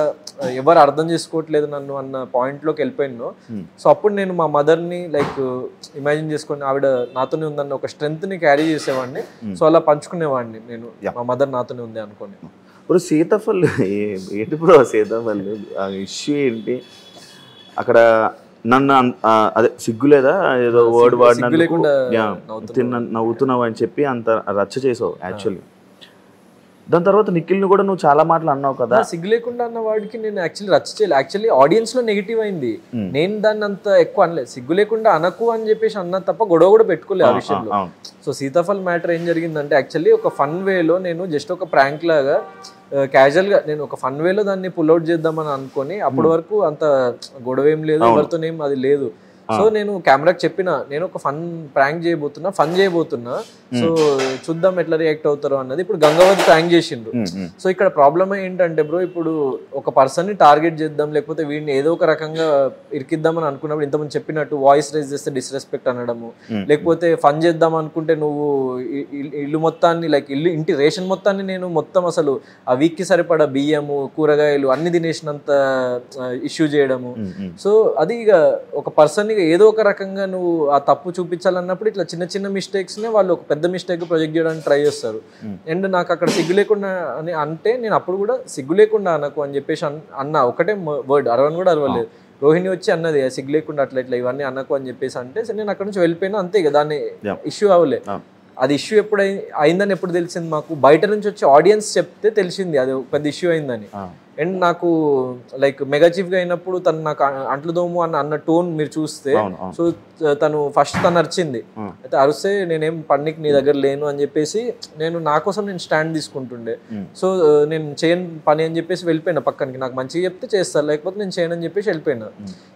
ఎవరు అర్థం చేసుకోవట్లేదు నన్ను అన్న పాయింట్లోకి వెళ్ళిపోయినో, సో అప్పుడు నేను మా మదర్ని లైక్ ఇమాజిన్ చేసుకొని ఆవిడ నాతోనే ఉందన్న ఒక స్ట్రెంగ్త్ని క్యారీ చేసేవాడిని. సో అలా పంచుకునేవాడిని నేను, మా మదర్ నాతోనే ఉంది అనుకోని. ఇప్పుడు సీతాఫల్ ఏంటి బ్రో, సీతాఫల్ ఇష్యూ ఏంటి అక్కడ? నన్ను అదే సిగ్గులేదా ఏదో వర్డ్ వాడినందుకు నవ్వుతున్నావు అని చెప్పి అంత రచ్చ చేసావు. యాక్చువల్లీ దాని తర్వాత నిఖిల్ని కూడా నువ్వు చాలా మాటలు అన్నావు కదా. సిగ్గు లేకుండా అన్న వాడికి నేను యాక్చువల్లీ రచ్చ చేయలేదు. యాక్చువల్లీ ఆడియన్స్ లో నెగిటివ్ అయింది, నేను దాన్ని అంత ఎక్కువ అనలేదు. సిగ్గు లేకుండా అనకు అని చెప్పేసి అన్నా తప్ప గొడవ కూడా పెట్టుకోలేదు ఆ విషయంలో. సో సీతాఫల్ మ్యాటర్ ఏం జరిగిందంటే యాక్చువల్లీ ఒక ఫన్ వేలో నేను జస్ట్ ఒక ప్రాంక్ లాగా క్యాజువల్ గా నేను ఒక ఫన్ వేలో దాన్ని పుల్అవుట్ చేద్దామని అనుకొని అప్పటి వరకు అంత గొడవ ఏం లేదు, ఎవరితోనేం అది లేదు. సో నేను కెమెరాకి చెప్పిన నేను ఒక ఫన్ ప్రాంక్ చేయబోతున్నా, ఫన్ చేయబోతున్నా, సో చూద్దాం ఎట్లా రియాక్ట్ అవుతారో అన్నది. ఇప్పుడు గంగావతి ప్రాంక్ చేసిండ్రు. సో ఇక్కడ ప్రాబ్లమ్ ఏంటంటే బ్రో, ఇప్పుడు ఒక పర్సన్ ని టార్గెట్ చేద్దాం లేకపోతే వీడిని ఏదో ఒక రకంగా ఇరికిద్దామని అనుకున్నప్పుడు ఇంతమంది చెప్పినట్టు వాయిస్ రైజ్ చేస్తే డిస్రెస్పెక్ట్ అనడము, లేకపోతే ఫన్ చేద్దాం అనుకుంటే నువ్వు ఇల్లు మొత్తాన్ని లైక్ ఇంటి రేషన్ మొత్తాన్ని నేను మొత్తం అసలు ఆ వీక్ కి సరిపడా బియ్యము కూరగాయలు అన్ని తినేసినంత ఇష్యూ చేయడము. సో అది ఇక ఒక పర్సన్ ఏదో ఒక రకంగా నువ్వు ఆ తప్పు చూపించాలన్నప్పుడు ఇట్లా చిన్న చిన్న మిస్టేక్స్ నే వాళ్ళు ఒక పెద్ద మిస్టేక్ ప్రొజెక్ట్ చేయడానికి ట్రై చేస్తారు. అండ్ నాకు అక్కడ సిగ్గు లేకుండా అని అంటే నేను అప్పుడు కూడా సిగ్గు లేకుండా అనకు అని చెప్పేసి అన్నా, ఒకటే వర్డ్ అరవని కూడా అరవలేదు. రోహిణి వచ్చి అన్నది సిగ్గు లేకుండా అట్లా ఇట్లా ఇవన్నీ అనకు అని చెప్పేసి అంటే నేను అక్కడ నుంచి వెళ్ళిపోయినా అంతే. ఇక దాన్ని ఇష్యూ అవ్వలే. అది ఇష్యూ ఎప్పుడు అయిందని ఎప్పుడు తెలిసింది మాకు, బయట నుంచి వచ్చి ఆడియన్స్ చెప్తే తెలిసింది అది పెద్ద ఇష్యూ అయిందని. అండ్ నాకు లైక్ మెగా చీఫ్ గా అయినప్పుడు తను నాకు అంట్లు దోము అన్న టోన్ మీరు చూస్తే, సో తను ఫస్ట్ తను అరిచింది, అయితే అరిస్తే నేనేం పన్నికి నీ దగ్గర లేను అని చెప్పేసి నేను నా కోసం నేను స్టాండ్ తీసుకుంటుండే. సో నేను చేయను పని అని చెప్పేసి వెళ్ళిపోయినా పక్కనకి, నాకు మంచిగా చెప్తే చేస్తాను లేకపోతే నేను చేయను అని చెప్పేసి వెళ్ళిపోయినా.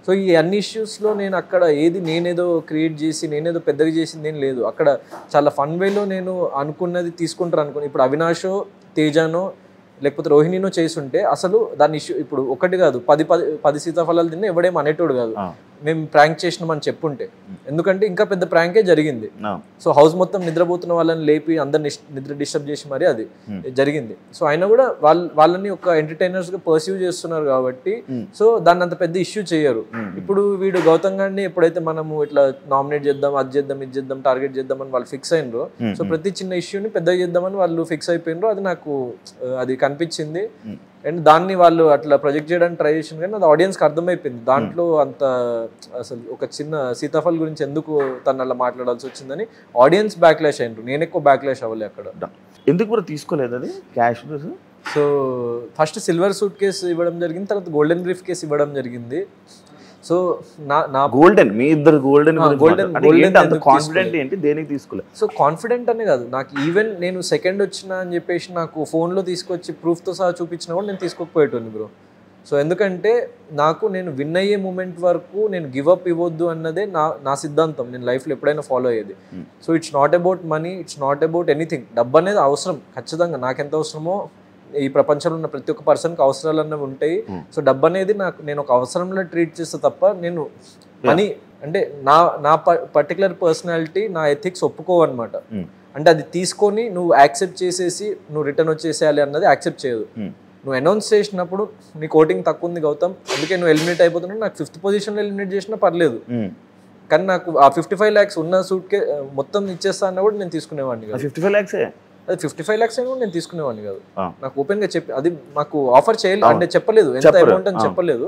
సో ఈ అన్ని ఇష్యూస్లో నేను అక్కడ ఏది నేనేదో క్రియేట్ చేసి నేనేదో పెద్దగా చేసింది ఏం లేదు. అక్కడ చాలా ఫన్ వేలో నేను అనుకున్నది తీసుకుంటారు అనుకుని, ఇప్పుడు అవినాషో తేజానో లేకపోతే రోహిణినో చేసుంటే అసలు దాని ఇష్యూ ఇప్పుడు ఒకటి కాదు 10 సీతాఫలాలు తిన్నా ఎవడేం అనేటోడు కాదు. మేము ప్రాంక్ చేసినామని చెప్పుంటే, ఎందుకంటే ఇంకా పెద్ద ప్రాంకే జరిగింది. సో హౌస్ మొత్తం నిద్రపోతున్న వాళ్ళని లేపి అందరిని నిద్ర డిస్టర్బ్ చేసి మరి అది జరిగింది. సో అయినా కూడా వాళ్ళని ఒక ఎంటర్టైనర్స్ గా పర్సీవ్ చేస్తున్నారు కాబట్టి సో దాన్ని అంత పెద్ద ఇష్యూ చేయరు. ఇప్పుడు వీడు గౌతమ్ గారిని ఎప్పుడైతే మనము ఇట్లా నామినేట్ చేద్దాం, అది చేద్దాం, ఇది చేద్దాం, టార్గెట్ చేద్దాం అని వాళ్ళు ఫిక్స్ అయినరు, సో ప్రతి చిన్న ఇష్యూని పెద్దగా చేద్దామని వాళ్ళు ఫిక్స్ అయిపోయినరు. అది నాకు అది కనిపించింది. అండ్ దాన్ని వాళ్ళు అట్లా ప్రొజెక్ట్ చేయడానికి ట్రై చేసింది, కానీ అది ఆడియన్స్కి అర్థమైపోయింది దాంట్లో అంత అసలు ఒక చిన్న సీతాఫల్ గురించి ఎందుకు తను అలా మాట్లాడాల్సి వచ్చిందని ఆడియన్స్ బ్యాక్లాష్ అయినరు. నేను ఎక్కువ బ్యాక్లాష్ అవ్వలే అక్కడ. ఎందుకు కూడా తీసుకోలేదు అది cash? So first silver suit case ఇవ్వడం జరిగింది, తర్వాత గోల్డెన్ బ్రీఫ్ కేసు ఇవ్వడం జరిగింది. సో నా గోల్డెన్ మీ ఇద్దరు గోల్డెన్ కాన్ఫిడెంట్ ఏంటి, దేనికి తీసుకోలేదు? సో కాన్ఫిడెంట్ అనే కాదు, నాకు ఈవెన్ నేను సెకండ్ వచ్చినా అని చెప్పేసి నాకు ఫోన్లో తీసుకొచ్చి ప్రూఫ్తో సహా చూపించినా కూడా నేను తీసుకోకపోయేటోని బ్రో. సో ఎందుకంటే నాకు నేను విన్ అయ్యే మూమెంట్ వరకు నేను గివ్ అప్ ఇవ్వద్దు అన్నదే నా సిద్ధాంతం, నేను లైఫ్లో ఎప్పుడైనా ఫాలో అయ్యేది. So it's not about money, it's not about anything. డబ్బు అనేది అవసరం ఖచ్చితంగా, నాకు ఎంత అవసరమో ఈ ప్రపంచంలో ఉన్న ప్రతి ఒక్క పర్సన్కి అవసరాలు అన్నవి ఉంటాయి. సో డబ్బు అనేది నేను ఒక అవసరంలో ట్రీట్ చేస్తే తప్ప నేను మనీ అంటే నా పర్టికులర్ పర్సనాలిటీ నా ఎథిక్స్ ఒప్పుకోవన్నమాట. అంటే అది తీసుకొని నువ్వు యాక్సెప్ట్ చేసేసి నువ్వు రిటర్న్ వచ్చేసేయాలి అన్నది యాక్సెప్ట్ చేయదు. నువ్వు అనౌన్స్ చేసినప్పుడు నీ కోటింగ్ తక్కువ ఉంది గౌతమ్, అందుకే నువ్వు ఎలిమినేట్ అయిపోతున్నావు, నాకు 5th పొజిషన్లో ఎలిమినేట్ చేసినా పర్లేదు, కానీ నాకు ఆ 55 lakhs ఉన్న సూట్కే మొత్తం ఇచ్చేస్తా అన్న కూడా నేను తీసుకునేవాడిని కాదు. 55 lakhs అది 55 lakhs అయినా కూడా నేను తీసుకునేవాడిని కాదు. నాకు ఓపెన్ గా చెప్పి అది మాకు ఆఫర్ చేయలేదు అంటే చెప్పలేదు ఎంత అమౌంట్ అని చెప్పలేదు.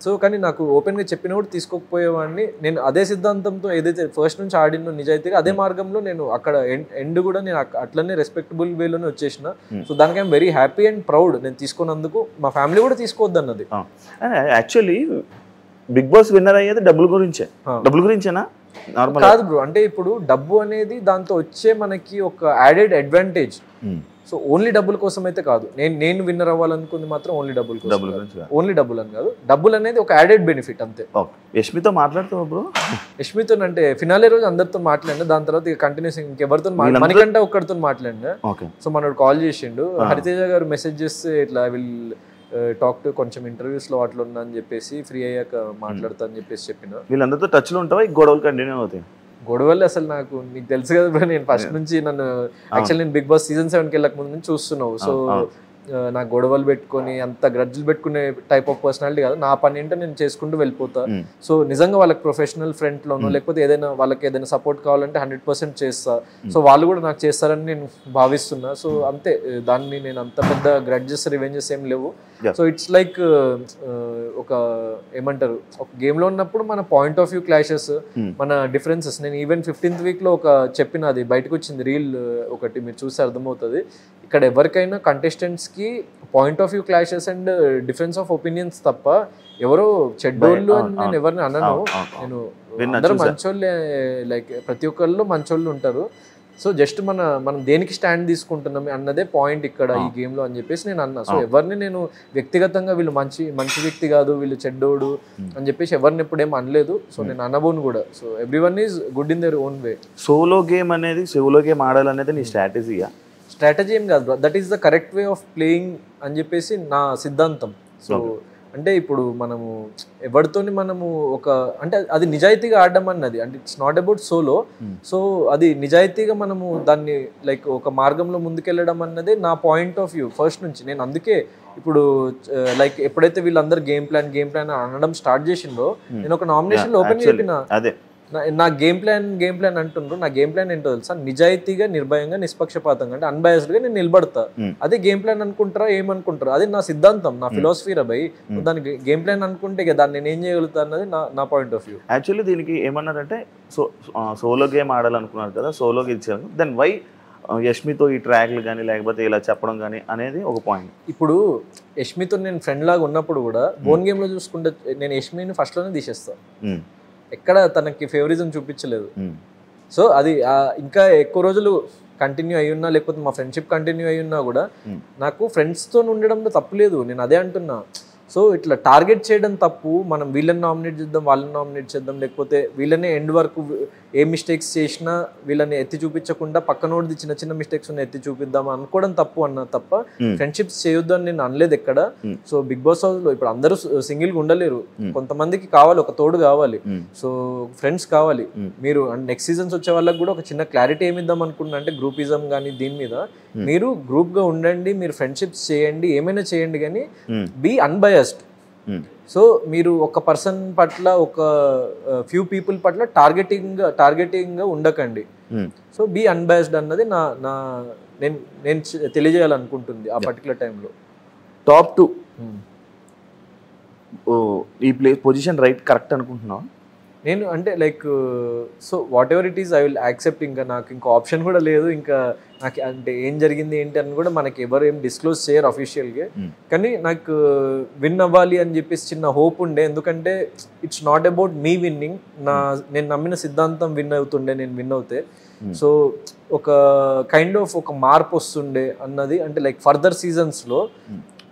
సో కానీ నాకు ఓపెన్ గా చెప్పిన కూడా తీసుకోకపోయేవాడిని. నేను అదే సిద్ధాంతంతో ఏదైతే ఫస్ట్ నుంచి ఆడినో నిజాయితీగా అదే మార్గంలో నేను అక్కడ ఎండ్ కూడా నేను అట్లనే రెస్పెక్టబుల్ వేలోనే వచ్చేసిన. సో దానికి I'm very happy and proud నేను తీసుకున్నందుకు. మా ఫ్యామిలీ కూడా తీసుకోవద్దు అన్నది. యాక్చువల్లీ బిగ్ బాస్ విన్నర్ అయ్యేది డబ్బుల గురించేనా? కాదు బ్రో, అంటే ఇప్పుడు డబ్బు అనేది దాంతో వచ్చే మనకి ఒక యాడెడ్ అడ్వాంటేజ్. సో ఓన్లీ డబ్బుల కోసం అయితే కాదు, నేను విన్నర్ అవ్వాలనుకుంది మాత్రం ఓన్లీ డబ్బులు కోసం, ఓన్లీ డబ్బులు అని కాదు, డబ్బులు అనేది ఒక యాడెడ్ బెనిఫిట్ అంతే. యష్మితో మాట్లాడుతావు బ్రో? యష్మితో అంటే ఫినాలే రోజు అందరితో మాట్లాడినా, దాని తర్వాత ఇక కంటిన్యూస్ ఇంకెవరితో మనకంటే ఒక్కడితో మాట్లాడినా. సో మనోడు కాల్ చేసిండు, హరితేజ గారు మెసేజ్ చేస్తే ఇట్లా టాక్ టు కొంచెం ఇంటర్వ్యూస్లో అట్లా ఉన్నా అని చెప్పేసి ఫ్రీ అయ్యాక మాట్లాడతా అని చెప్పేసి చెప్పిన. వీళ్ళందరితో టచ్లో ఉంటావా? గొడవలు కంటిన్యూ అవుతాయి? గొడవలు అసలు నాకు నీకు తెలుసు కదా బ్రో, నేను ఫస్ట్ నుంచి నన్ను యాక్చువల్లీ నేను బిగ్ బాస్ సీజన్ 7కి వెళ్ళక ముందు నుంచి చూస్తున్నావు. సో నాకు గొడవలు పెట్టుకొని అంత గ్రడ్జులు పెట్టుకునే టైప్ ఆఫ్ పర్సనాలిటీ కాదు. నా పని ఏంటో నేను చేసుకుంటూ వెళ్ళిపోతా. సో నిజంగా వాళ్ళకి ప్రొఫెషనల్ ఫ్రంట్లోనో లేకపోతే వాళ్ళకి ఏదైనా సపోర్ట్ కావాలంటే 100% చేస్తా. సో వాళ్ళు కూడా నాకు చేస్తారని నేను భావిస్తున్నా. సో అంతే, దాన్ని నేను అంత పెద్ద గ్రడ్జెస్ రివెంజెస్ ఏం లేవు. సో ఇట్స్ లైక్ ఒక ఏమంటారు ఒక గేమ్లో ఉన్నప్పుడు మన పాయింట్ ఆఫ్ వ్యూ క్లాషెస్, మన డిఫరెన్సెస్. నేను ఈవెన్ 15th వీక్లో ఒక చెప్పిన, అది బయటకు వచ్చింది రీల్ ఒకటి, మీరు చూస్తే అర్థమవుతుంది. ఇక్కడ ఎవరికైనా కంటెస్టెంట్స్కి point of view clashes and difference of opinions తప్ప ఎవరో చెడ్డోళ్ళు అని నేను ఎవరిని అనను. నేను అందరూ మంచోళ్ళే, లైక్ ప్రతి ఒక్కళ్ళు మంచోళ్ళు ఉంటారు. సో జస్ట్ మనం దేనికి స్టాండ్ తీసుకుంటున్నాం అన్నదే పాయింట్ ఇక్కడ ఈ గేమ్లో అని చెప్పేసి నేను అన్నా. సో ఎవరిని నేను వ్యక్తిగతంగా వీళ్ళు మంచి వ్యక్తి కాదు, వీళ్ళు చెడ్డోడు అని చెప్పేసి ఎవరిని ఎప్పుడేం అనలేదు. సో నేను అనబోను కూడా. So everyone is good in their own way. Solo game ఆడాలనేది నీ స్ట్రాటజీయా? స్ట్రాటజీ ఏం కాదు, that is the correct way of playing అని చెప్పేసి నా సిద్ధాంతం. సో అంటే ఇప్పుడు మనము ఎవరితోని మనము ఒక అంటే అది నిజాయితీగా ఆడడం అన్నది, అంటే it's not about solo. So అది నిజాయితీగా మనము దాన్ని లైక్ ఒక మార్గంలో ముందుకెళ్ళడం అన్నది నా పాయింట్ ఆఫ్ వ్యూ ఫస్ట్ నుంచి. నేను అందుకే ఇప్పుడు లైక్ ఎప్పుడైతే వీళ్ళందరూ గేమ్ ప్లాన్ అనడం స్టార్ట్ చేసిందో, నేను ఒక నామినేషన్లో ఓపెన్ చెప్పిన, నా గేమ్ ప్లాన్ అంటుండ్రు. నా గేమ్ ప్లాన్ ఏంటో తెలుసా? నిజాయితీగా, నిర్భయంగా, నిష్పక్షపాతంగా, అంటే అన్బయాస్డ్గా నేను నిలబడతా. అదే గేమ్ ప్లాన్ అనుకుంటారా ఏమనుకుంటారా, అది నా సిద్ధాంతం, నా ఫిలాసఫీ రా భయ్. దానికి గేమ్ ప్లాన్ అనుకుంటే దాన్ని నేను ఏం చేయగలుగుతా అన్నది నా పాయింట్ ఆఫ్ వ్యూ. యాక్చువల్లీ దీనికి ఏమన్నారంటే, సోలో గేమ్ ఆడాలనుకున్నారు కదా, సోలోకి ఇచ్చారు, దెన్ వై యష్మితో ఈ ట్రాక్లు కానీ లేకపోతే ఇలా చెప్పడం కానీ అనేది ఒక పాయింట్. ఇప్పుడు యష్మితో నేను ఫ్రెండ్ లాగా ఉన్నప్పుడు కూడా బోన్ గేమ్లో చూసుకుంటే నేను యష్మిని ఫస్ట్లోనే తీసేస్తాను. ఎక్కడ తనకి ఫేవరిజం చూపించలేదు. సో అది ఇంకా ఎక్కువ రోజులు కంటిన్యూ అయ్యి ఉన్నా, లేకపోతే మా ఫ్రెండ్షిప్ కంటిన్యూ అయ్యి ఉన్నా కూడా నాకు ఫ్రెండ్స్తో ఉండడంలో తప్పు లేదు, నేను అదే అంటున్నా. సో ఇట్లా టార్గెట్ చేయడం తప్పు. మనం వీళ్ళని నామినేట్ చేద్దాం, వాళ్ళని నామినేట్ చేద్దాం, లేకపోతే వీళ్ళని ఎండ్ వరకు ఏ మిస్టేక్స్ చేసినా వీళ్ళని ఎత్తి చూపించకుండా పక్కనోడిది చిన్న చిన్న మిస్టేక్స్ ఉన్న ఎత్తి చూపిద్దాం అనుకోవడం తప్పు అన్న తప్ప ఫ్రెండ్షిప్స్ చేయొద్దు అని నేను అనలేదు ఎక్కడ. సో బిగ్ బాస్ హౌస్ లో ఇప్పుడు అందరూ సింగిల్గా ఉండలేరు, కొంతమందికి కావాలి, ఒక తోడు కావాలి, సో ఫ్రెండ్స్ కావాలి. మీరు నెక్స్ట్ సీజన్స్ వచ్చే వాళ్ళకి కూడా ఒక చిన్న క్లారిటీ ఏమిద్దాం అనుకున్నా అంటే గ్రూపిజం కానీ దీని మీద మీరు గ్రూప్ గా ఉండండి, మీరు ఫ్రెండ్షిప్స్ చేయండి, ఏమైనా చేయండి, కానీ బీ అన్బయాస్డ్. సో మీరు ఒక పర్సన్ పట్ల, ఒక ఫ్యూ పీపుల్ పట్ల టార్గెటింగ్ గా ఉండకండి. సో బీ అన్బయాస్డ్ అన్నది నేను తెలియజేయాలనుకుంటుంది ఆ పర్టికులర్ టైంలో. టాప్ 2 ఈ పొజిషన్ రైట్ కరెక్ట్ అనుకుంటున్నావా? నేను అంటే like so what ever it is I will accept. ఇంకా నాకు ఇంకో ఆప్షన్ కూడా లేదు. ఇంకా నాకు అంటే ఏం జరిగింది ఏంటి అని కూడా మనకి ఎవరు ఏం డిస్క్లోజ్ చేయరు అఫీషియల్గా. కానీ నాకు విన్ అవ్వాలి అని చెప్పేసి చిన్న హోప్ ఉండే, ఎందుకంటే it's not about me winnowing. నేను నమ్మిన సిద్ధాంతం విన్ అవుతుండే, నేను విన్ అవుతే. సో ఒక కైండ్ ఆఫ్ ఒక మార్పు వస్తుండే అన్నది, అంటే లైక్ ఫర్దర్ సీజన్స్లో.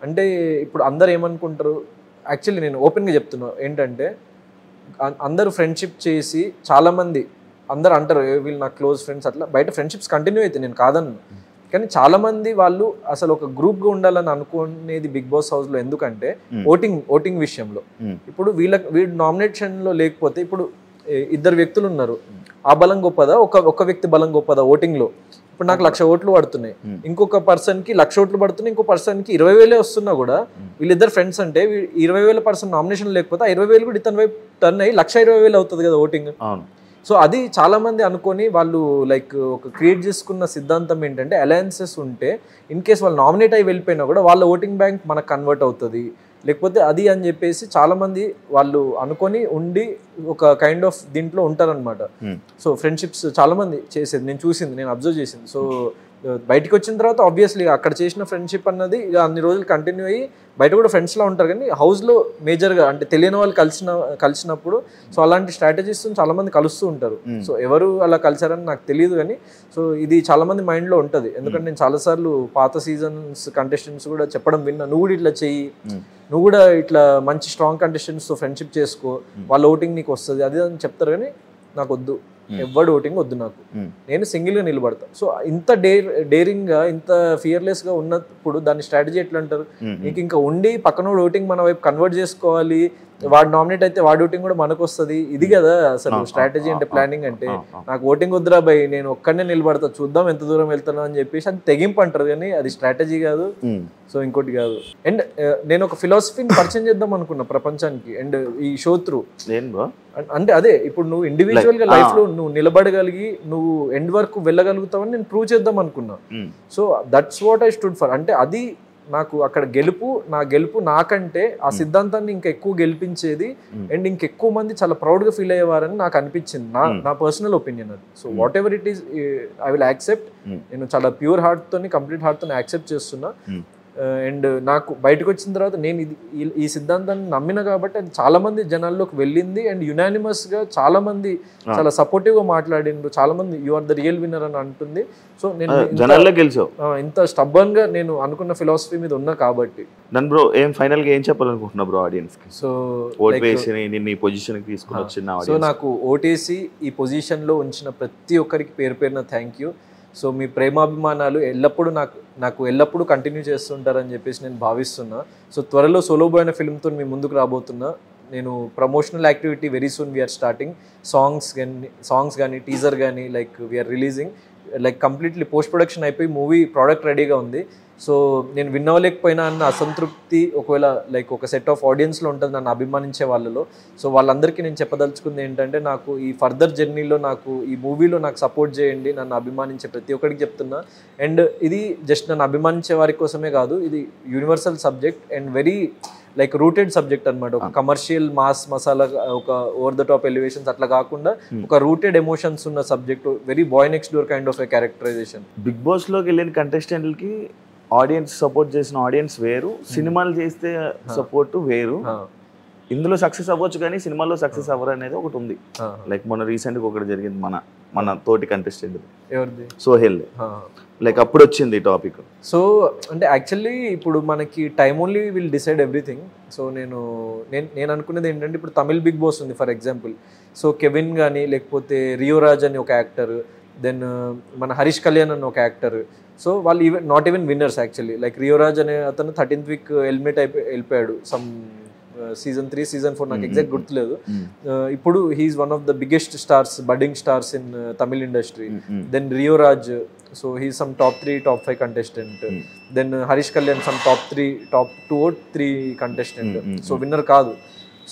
అంటే ఇప్పుడు అందరు ఏమనుకుంటారు, యాక్చువల్లీ నేను ఓపెన్గా చెప్తున్నా ఏంటంటే, అందరూ ఫ్రెండ్షిప్ చేసి చాలామంది అందరు అంటారు వీళ్ళు నా క్లోజ్ ఫ్రెండ్స్, అట్లా బయట ఫ్రెండ్షిప్స్ కంటిన్యూ అయితే నేను కాదన్ను. కానీ చాలామంది వాళ్ళు అసలు ఒక గ్రూప్గా ఉండాలని అనుకునేది బిగ్ బాస్ హౌస్లో. ఎందుకంటే ఓటింగ్ విషయంలో ఇప్పుడు వీళ్ళ నామినేషన్లో లేకపోతే ఇప్పుడు 2 వ్యక్తులు ఉన్నారు, ఆ బలం గొప్పదా, ఒక వ్యక్తి బలం గొప్పదా ఓటింగ్లో? ఇప్పుడు నాకు 1,00,000 ఓట్లు పడుతున్నాయి, ఇంకొక పర్సన్కి 1,00,000 ఓట్లు పడుతున్నాయి, ఇంకో పర్సన్కి 20,000 వస్తున్నా కూడా వీళ్ళిద్దరు ఫ్రెండ్స్ అంటే 20,000 పర్సన్ నామినేషన్ లేకపోతే 20,000 కూడా ఇతని వైపు టర్న్ అయ్యి 1,20,000 అవుతుంది కదా ఓటింగ్. సో అది చాలా మంది అనుకొని వాళ్ళు లైక్ ఒక క్రియేట్ చేసుకున్న సిద్ధాంతం ఏంటంటే, అలయన్సెస్ ఉంటే ఇన్ కేస్ వాళ్ళు నామినేట్ అయ్యి వెళ్ళిపోయినా కూడా వాళ్ళ ఓటింగ్ బ్యాంక్ మనకు కన్వర్ట్ అవుతుంది, లేకపోతే అది అని చెప్పేసి చాలా మంది వాళ్ళు అనుకొని ఉండి ఒక కైండ్ ఆఫ్ దీంట్లో ఉంటారనమాట. సో ఫ్రెండ్షిప్స్ చాలా మంది చేసేది నేను చూసింది, నేను అబ్జర్వ్ చేసింది. సో బయటకు వచ్చిన తర్వాత ఆబ్వియస్లీ అక్కడ చేసిన ఫ్రెండ్షిప్ అన్నది ఇక అన్ని రోజులు కంటిన్యూ అయ్యి బయట కూడా ఫ్రెండ్స్లా ఉంటారు, కానీ హౌస్లో మేజర్గా అంటే తెలియని వాళ్ళు కలిసినప్పుడు సో అలాంటి స్ట్రాటజీస్ చాలామంది కలుస్తూ ఉంటారు. సో ఎవరు అలా కలిసారని నాకు తెలియదు, కానీ సో ఇది చాలామంది మైండ్లో ఉంటుంది. ఎందుకంటే నేను చాలాసార్లు పాత సీజన్స్ కంటెస్టెంట్స్ కూడా చెప్పడం విన్నా, నువ్వు కూడా ఇట్లా చెయ్యి, నువ్వు కూడా ఇట్లా మంచి స్ట్రాంగ్ కంటెస్టెంట్స్తో ఫ్రెండ్షిప్ చేసుకో, వాళ్ళ ఓటింగ్ నీకు వస్తుంది అది అని చెప్తారు. కానీ నాకు వద్దు, ఎవరి ఓటింగ్ వద్దు నాకు, నేను సింగిల్గా నిలబడతా. సో ఇంత డేరింగ్గా ఇంత ఫియర్లెస్గా ఉన్నప్పుడు దాని స్ట్రాటజీ ఎట్లా అంటారు? నీకు ఇంకా ఉండి పక్కనోడు ఓటింగ్ మన వైపు కన్వర్ట్ చేసుకోవాలి, వాడు నామినేట్ అయితే వాడి ఓటింగ్ కూడా మనకు వస్తుంది, ఇది కదా అసలు స్ట్రాటజీ అంటే, ప్లానింగ్ అంటే. నాకు ఓటింగ్ వద్దురా భయ్, నేను ఒక్కడనే నిలబడతా, చూద్దాం ఎంత దూరం వెళ్తున్నా అని చెప్పేసి అది తెగింపు అంటారు, కానీ అది స్ట్రాటజీ కాదు. సో ఇంకోటి కాదు. అండ్ నేను ఒక ఫిలాసఫీని పరిచయం చేద్దాం అనుకున్నా ప్రపంచానికి, అండ్ ఈ షో త్రూ. అంటే అదే ఇప్పుడు నువ్వు ఇండివిజువల్ గా లైఫ్ లో నువ్వు నిలబడగలిగి నువ్వు ఎండ్ వరకు వెళ్ళగలుగుతావని నేను ప్రూవ్ చేద్దాం అనుకున్నా. So that's what I stood for. అంటే అది నాకు అక్కడ నా గెలుపు నాకంటే ఆ సిద్ధాంతాన్ని ఇంకా ఎక్కువ గెలిపించేది అండ్ ఇంకెక్కువ మంది చాలా ప్రౌడ్గా ఫీల్ అయ్యేవారని నాకు అనిపించింది, నా పర్సనల్ ఒపీనియన్ అది. So what ever it is I will accept. నేను చాలా ప్యూర్ హార్ట్తో కంప్లీట్ హార్ట్తో యాక్సెప్ట్ చేస్తున్నా. అండ్ నాకు బయటకు వచ్చిన తర్వాత నేను ఈ సిద్ధాంతాన్ని నమ్మిన కాబట్టి అది చాలా మంది జనాల్లోకి వెళ్ళింది అండ్ యునానిమస్ గా చాలా మంది చాలా సపోర్టివ్ గా మాట్లాడిండ్రు, చాలా మంది you are the real winner అని అంటుంది. సో నేను ఇంత స్టబ్బర్న్ గా నేను అనుకున్న ఫిలాసఫీ మీద ఉన్నా కాబట్టి. బ్రో ఏం ఫైనల్ గా ఏం చెప్పాలనుకుంటున్నా బ్రో ఆడియన్స్ కి? సో సో నాకు ఓటేసి ఈ పొజిషన్ లో ఉంచిన ప్రతి ఒక్కరికి పేరు పేరున థ్యాంక్ యూ. సో మీ ప్రేమాభిమానాలు ఎల్లప్పుడూ నాకు ఎల్లప్పుడూ కంటిన్యూ చేస్తుంటారని చెప్పేసి నేను భావిస్తున్నా. సో త్వరలో సోలో బాయ్ అనే ఫిల్మ్తో మీ ముందుకు రాబోతున్నా. నేను promotional activity very soon we're starting. Songs కానీ టీజర్ కానీ like we're releasing like completely post production అయిపోయి మూవీ ప్రోడక్ట్ రెడీగా ఉంది. సో నేను విన్ అవ్వలేకపోయినా అన్న అసంతృప్తి ఒకవేళ లైక్ ఒక సెట్ ఆఫ్ ఆడియన్స్లో ఉంటుంది నన్ను అభిమానించే వాళ్ళలో. సో వాళ్ళందరికీ నేను చెప్పదలుచుకుంది ఏంటంటే నాకు ఈ ఫర్దర్ జర్నీలో నాకు ఈ మూవీలో నాకు సపోర్ట్ చేయండి, నన్ను అభిమానించే ప్రతి ఒక్కరికి చెప్తున్నా. అండ్ ఇది జస్ట్ నన్ను అభిమానించే వారి కోసమే కాదు, ఇది universal subject and very like rooted subject అనమాట. ఒక కమర్షియల్ మాస్ మసాలా ఒక ఓవర్ ద టాప్ ఎలివేషన్స్ అట్లా కాకుండా ఒక రూటెడ్ ఎమోషన్స్ ఉన్న subject, very boy next door kind of a characterisation. Bigg Boss లోకి వెళ్ళిన కంటెస్టెంట్లకి ఆడియన్స్ సపోర్ట్ చేసిన ఆడియన్స్ వేరు, సినిమాలు చేస్తే సపోర్ట్ వేరు. ఇందులో సక్సెస్ అవ్వచ్చు కానీ సినిమాలో సక్సెస్ అవ్వరు అనేది ఒకటి ఉంది. లైక్ మొన్న రీసెంట్గా ఒకటి జరిగింది మన తోటి కంటెస్టెంట్ ఎవరిది, సోహెల్, లైక్ అప్పుడు వచ్చింది ఈ టాపిక్. సో అంటే యాక్చువల్లీ ఇప్పుడు మనకి time only will decide everything. So నేను అనుకునేది ఏంటంటే ఇప్పుడు తమిళ్ బిగ్ బాస్ ఉంది ఫర్ ఎగ్జాంపుల్. సో కెవిన్ కానీ లేకపోతే రియోరాజ్ అని ఒక యాక్టర్, దెన్ మన హరీష్ కళ్యాణ్ అని ఒక యాక్టర్. సో వాళ్ళు not even winners actually. Like Rio Raj అనే అతను 13th వీక్ ఎలిమినేట్ వెళ్ళిపోయాడు సమ్ season 3 season 4 నాకు ఎగ్జాక్ట్ గుర్తులేదు. ఇప్పుడు he is one of the biggest stars, budding stars in Tamil industry. Then Rio Raj, so he is some top 3 top 5 contestant. Then Harish Kalyan some top 2 or 3 contestant. So winner కాదు.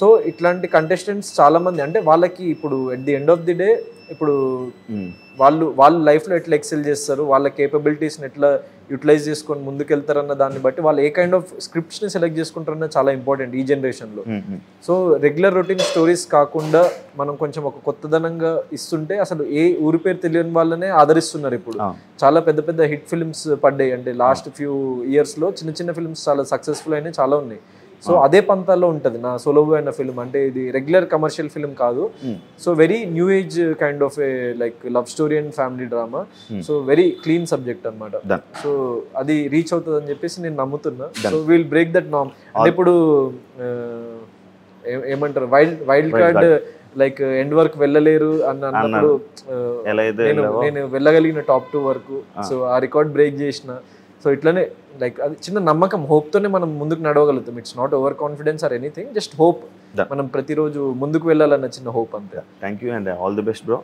So ఇట్లాంటి contestants చాలా మంది, అంటే వాళ్ళకి ఇప్పుడు at the end of the day ఇప్పుడు వాళ్ళు లైఫ్లో ఎట్లా ఎక్సెల్ చేస్తారు, వాళ్ళ కేపబిలిటీస్ని ఎట్లా యూటిలైజ్ చేసుకొని ముందుకెళ్తారన్న దాన్ని బట్టి వాళ్ళు ఏ కైండ్ ఆఫ్ స్క్రిప్ట్స్ని సెలెక్ట్ చేసుకుంటారన్న చాలా ఇంపార్టెంట్ ఈ జనరేషన్లో. సో రెగ్యులర్ రొటీన్ స్టోరీస్ కాకుండా మనం కొంచెం ఒక కొత్తదనంగా ఇస్తుంటే అసలు ఏ ఊరి పేరు తెలియని వాళ్ళనే ఆదరిస్తున్నారు ఇప్పుడు. చాలా పెద్ద పెద్ద హిట్ ఫిల్మ్స్ పడ్డాయి, అంటే లాస్ట్ ఫ్యూ ఇయర్స్లో చిన్న చిన్న ఫిల్మ్స్ చాలా సక్సెస్ఫుల్ అయినాయి, చాలా ఉన్నాయి. సో అదే పంతాల్లో ఉంటుంది నా సోలో బాయ్ అన్న ఫిల్మ్. అంటే ఇది రెగ్యులర్ కమర్షియల్ ఫిల్మ్ కాదు. So very new age kind of A like love story and family drama. So very clean subject అనమాట. సో అది రీచ్ అవుతుంది అని చెప్పేసి నేను నమ్ముతున్నా. సో విల్ బ్రేక్ దట్ నామ్. అంటే ఇప్పుడు ఏమంటారు వైల్డ్ కార్డ్ లైక్ ఎండ్ వరకు వెళ్ళలేరు అన్నప్పుడు నేను వెళ్ళగలిగిన top 2 వరకు. సో ఆ రికార్డ్ బ్రేక్ చేసిన. సో ఇట్లనే లైక్ అది చిన్న నమ్మకం, హోప్తోనే మనం ముందుకు నడవగలుగుతాం. It's not over confidence or anything, just hope. మనం ప్రతిరోజు ముందుకు వెళ్ళాలన్న చిన్న హోప్ అంతే. Thank you and all the best bro.